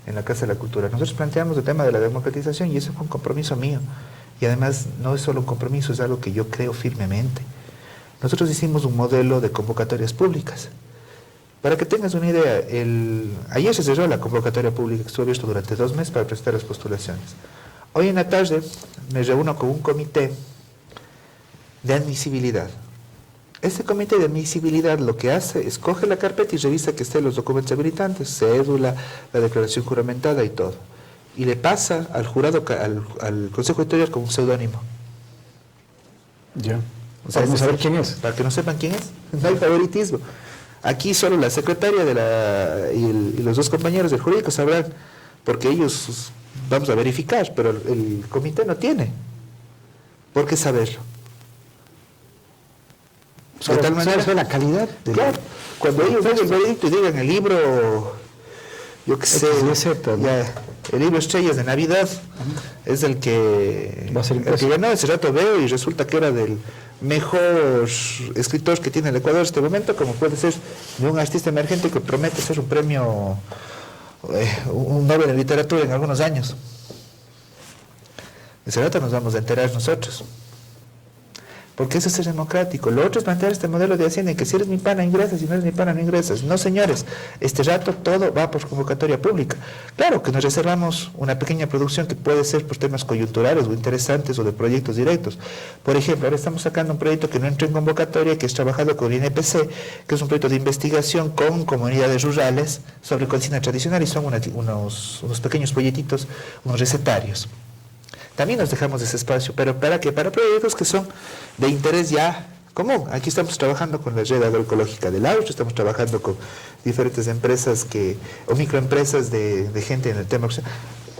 en la Casa de la Cultura. Nosotros planteamos el tema de la democratización y ese fue un compromiso mío. Y además no es solo un compromiso, es algo que yo creo firmemente. Nosotros hicimos un modelo de convocatorias públicas. Para que tengas una idea, ayer se cerró la convocatoria pública que estuvo abierta durante 2 meses para presentar las postulaciones. Hoy en la tarde me reúno con un comité de admisibilidad. Este comité de admisibilidad lo que hace es coge la carpeta y revisa que estén los documentos habilitantes, cédula, la declaración juramentada y todo. Y le pasa al jurado, al Consejo Editorial con un seudónimo. Ya. O sea, vamos a saber quién es. Para que no sepan quién es. No hay favoritismo. Aquí solo la secretaria y los 2 compañeros del jurídico sabrán, porque ellos vamos a verificar, pero el comité no tiene por qué saberlo. De tal manera la calidad de claro, cuando ellos ven el veredicto y digan el libro, yo qué sé, el libro Estrellas de Navidad es el que ganó. Ese rato veo y resulta que era del mejor escritor que tiene el Ecuador en este momento, como puede ser de un artista emergente que promete ser un premio, un Nobel de literatura en algunos años. Ese rato nos vamos a enterar nosotros. Porque eso es ser democrático. Lo otro es plantear este modelo de Hacienda en que si eres mi pana ingresas, si no eres mi pana no ingresas. No, señores, este rato todo va por convocatoria pública. Claro que nos reservamos una pequeña producción que puede ser por temas coyunturales o interesantes o de proyectos directos. Por ejemplo, ahora estamos sacando un proyecto que no entra en convocatoria, que es trabajado con el INPC, que es un proyecto de investigación con comunidades rurales sobre cocina tradicional y son unos pequeños proyectitos, unos recetarios. También nos dejamos ese espacio, pero ¿para qué? Para proyectos que son de interés ya común. Aquí estamos trabajando con la red agroecológica del Austro, estamos trabajando con diferentes empresas o microempresas de gente en el tema.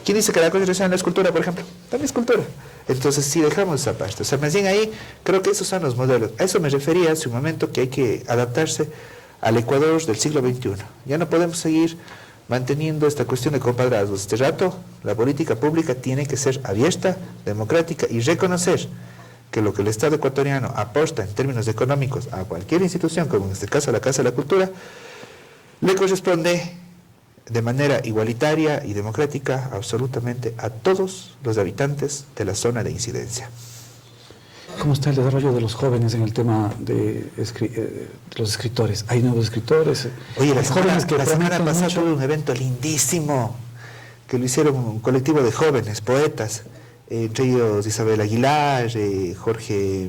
¿Quién dice que la concentración en la escultura, por ejemplo? También es cultura. Entonces, sí dejamos esa parte. O sea, más bien ahí, creo que esos son los modelos. A eso me refería hace un momento, que hay que adaptarse al Ecuador del siglo XXI. Ya no podemos seguir manteniendo esta cuestión de compadrazgos. Este rato, la política pública tiene que ser abierta, democrática y reconocer que lo que el Estado ecuatoriano aporta en términos económicos a cualquier institución, como en este caso a la Casa de la Cultura, le corresponde de manera igualitaria y democrática absolutamente a todos los habitantes de la zona de incidencia. ¿Cómo está el desarrollo de los jóvenes en el tema de los escritores? ¿Hay nuevos escritores? Oye, la semana pasada mucho. tuve un evento lindísimo que lo hicieron un colectivo de jóvenes, poetas, entre ellos Isabel Aguilar, Jorge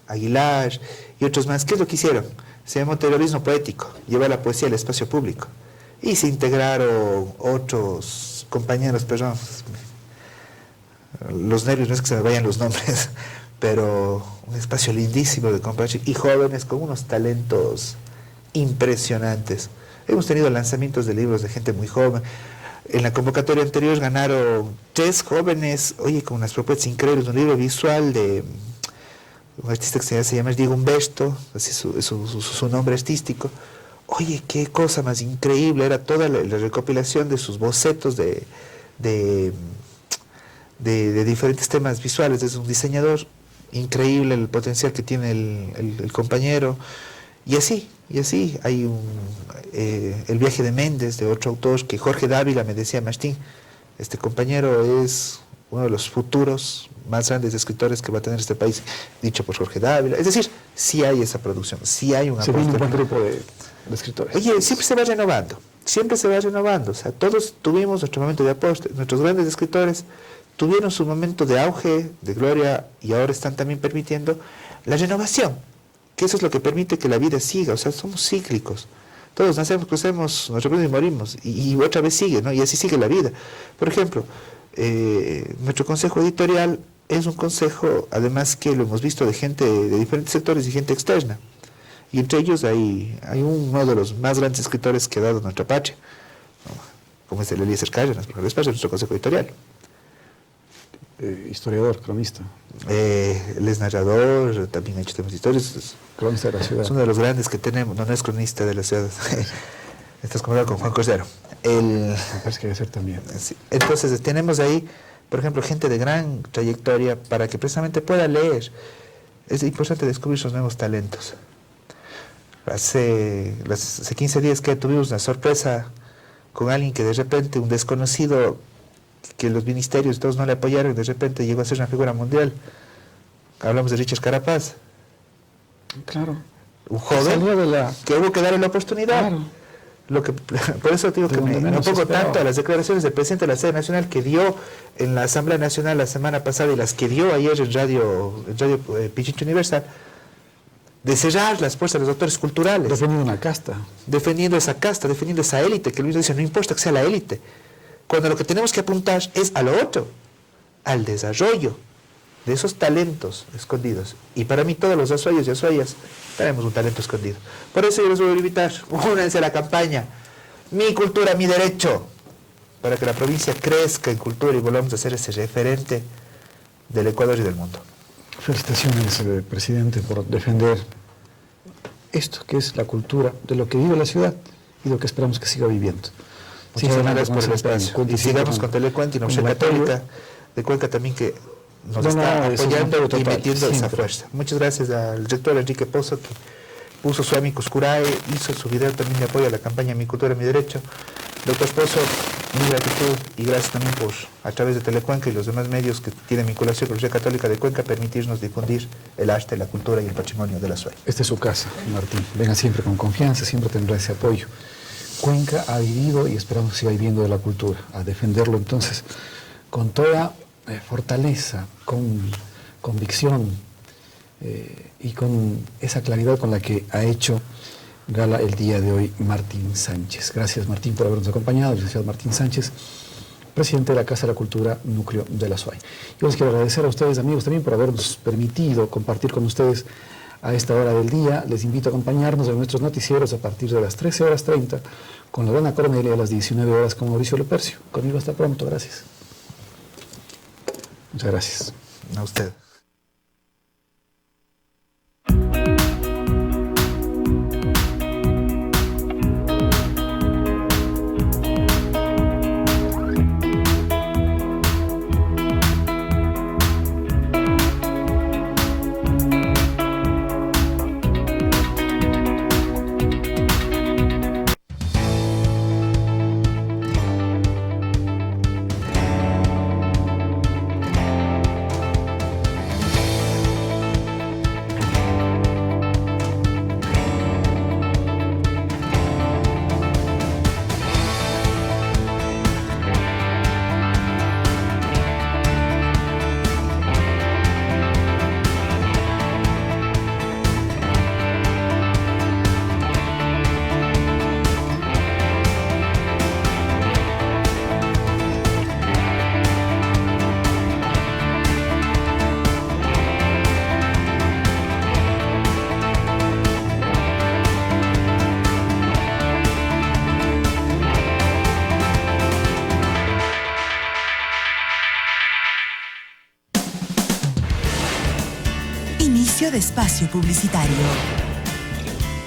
Aguilar y otros más. ¿Qué es lo que hicieron? Se llamó terrorismo poético, llevar la poesía al espacio público. Y se integraron otros compañeros, perdón, los nervios no es que se me vayan los nombres, pero un espacio lindísimo de compartir, y jóvenes con unos talentos impresionantes. Hemos tenido lanzamientos de libros de gente muy joven. En la convocatoria anterior ganaron 3 jóvenes, oye, con unas propuestas increíbles, un libro visual de un artista que se llama Diego Humberto, así es su nombre artístico. Oye, qué cosa más increíble, era toda la recopilación de sus bocetos de diferentes temas visuales. Es un diseñador increíble el potencial que tiene el compañero, y así hay el viaje de Méndez, de otro autor, que Jorge Dávila me decía: Martín, este compañero es uno de los futuros más grandes escritores que va a tener este país, dicho por Jorge Dávila. Es decir, sí hay esa producción, sí hay una... Se viene un buen grupo de escritores. Oye, siempre se va renovando, o sea, todos tuvimos nuestro momento de aporte. Nuestros grandes escritores tuvieron su momento de auge, de gloria, y ahora están también permitiendo la renovación. que eso es lo que permite que la vida siga, o sea, somos cíclicos. Todos nacemos, crecemos, nos reproducimos y morimos, y otra vez sigue, ¿no? Y así sigue la vida. Por ejemplo, nuestro consejo editorial es un consejo, además que lo hemos visto de gente de diferentes sectores y gente externa. Y entre ellos hay uno de los más grandes escritores que ha dado nuestra patria, ¿no? Como es el Eliezer Cárdenas, porque es parte de nuestro consejo editorial. Historiador, cronista. Él es narrador, también ha hecho temas históricos. Cronista de la ciudad. Es uno de los grandes que tenemos, no es cronista de la ciudad. Estás conversando con Juan Cordero. Me parece que debe ser también. Sí. Entonces tenemos ahí, por ejemplo, gente de gran trayectoria para que precisamente pueda leer. Es importante descubrir sus nuevos talentos. Hace 15 días que tuvimos una sorpresa con alguien que de repente, un desconocido, que los ministerios todos no le apoyaron, y de repente llegó a ser una figura mundial. Hablamos de Richard Carapaz. Claro. Un joven que hubo que darle la oportunidad. Claro. Por eso digo que me opongo tanto a las declaraciones del presidente de la sede nacional que dio en la Asamblea Nacional la semana pasada y las que dio ayer en Radio Pichincha Universal, de cerrar las puertas de los doctores culturales. Defendiendo una casta. Defendiendo esa casta, defendiendo esa élite, que Luis dice, no importa que sea la élite, cuando lo que tenemos que apuntar es a lo otro, al desarrollo de esos talentos escondidos. Y para mí todos los azuayos y azuayas tenemos un talento escondido. Por eso yo les voy a invitar, únanse a la campaña Mi Cultura, Mi Derecho, para que la provincia crezca en cultura y volvamos a ser ese referente del Ecuador y del mundo. Felicitaciones, presidente, por defender esto que es la cultura de lo que vive la ciudad y lo que esperamos que siga viviendo. Muchas gracias por el espacio. Y sigamos con Telecuenca y la Universidad Católica de Cuenca también, que nos está apoyando y metiendo esa fuerza. Muchas gracias al rector Enrique Pozo, que puso su amicus curae, hizo su video también de apoyo a la campaña Mi Cultura, Mi Derecho. Doctor Pozo, mi gratitud y gracias también por, a través de Telecuenca y los demás medios que tienen vinculación con la Universidad Católica de Cuenca, permitirnos difundir el arte, la cultura y el patrimonio de la ciudad. Esta es su casa, Martín. Venga siempre con confianza, siempre tendrá ese apoyo. Cuenca ha vivido y esperamos que siga viviendo de la cultura, a defenderlo entonces con toda fortaleza, con convicción y con esa claridad con la que ha hecho gala el día de hoy Martín Sánchez. Gracias, Martín, por habernos acompañado, el licenciado Martín Sánchez, presidente de la Casa de la Cultura Núcleo de la SUAY. Yo les quiero agradecer a ustedes, amigos, también por habernos permitido compartir con ustedes a esta hora del día. Les invito a acompañarnos en nuestros noticieros a partir de las 13:30 con Lorena Cornelia, a las 19 horas con Mauricio Lepercio. Conmigo hasta pronto, gracias. Muchas gracias. A usted. Inicio de espacio publicitario.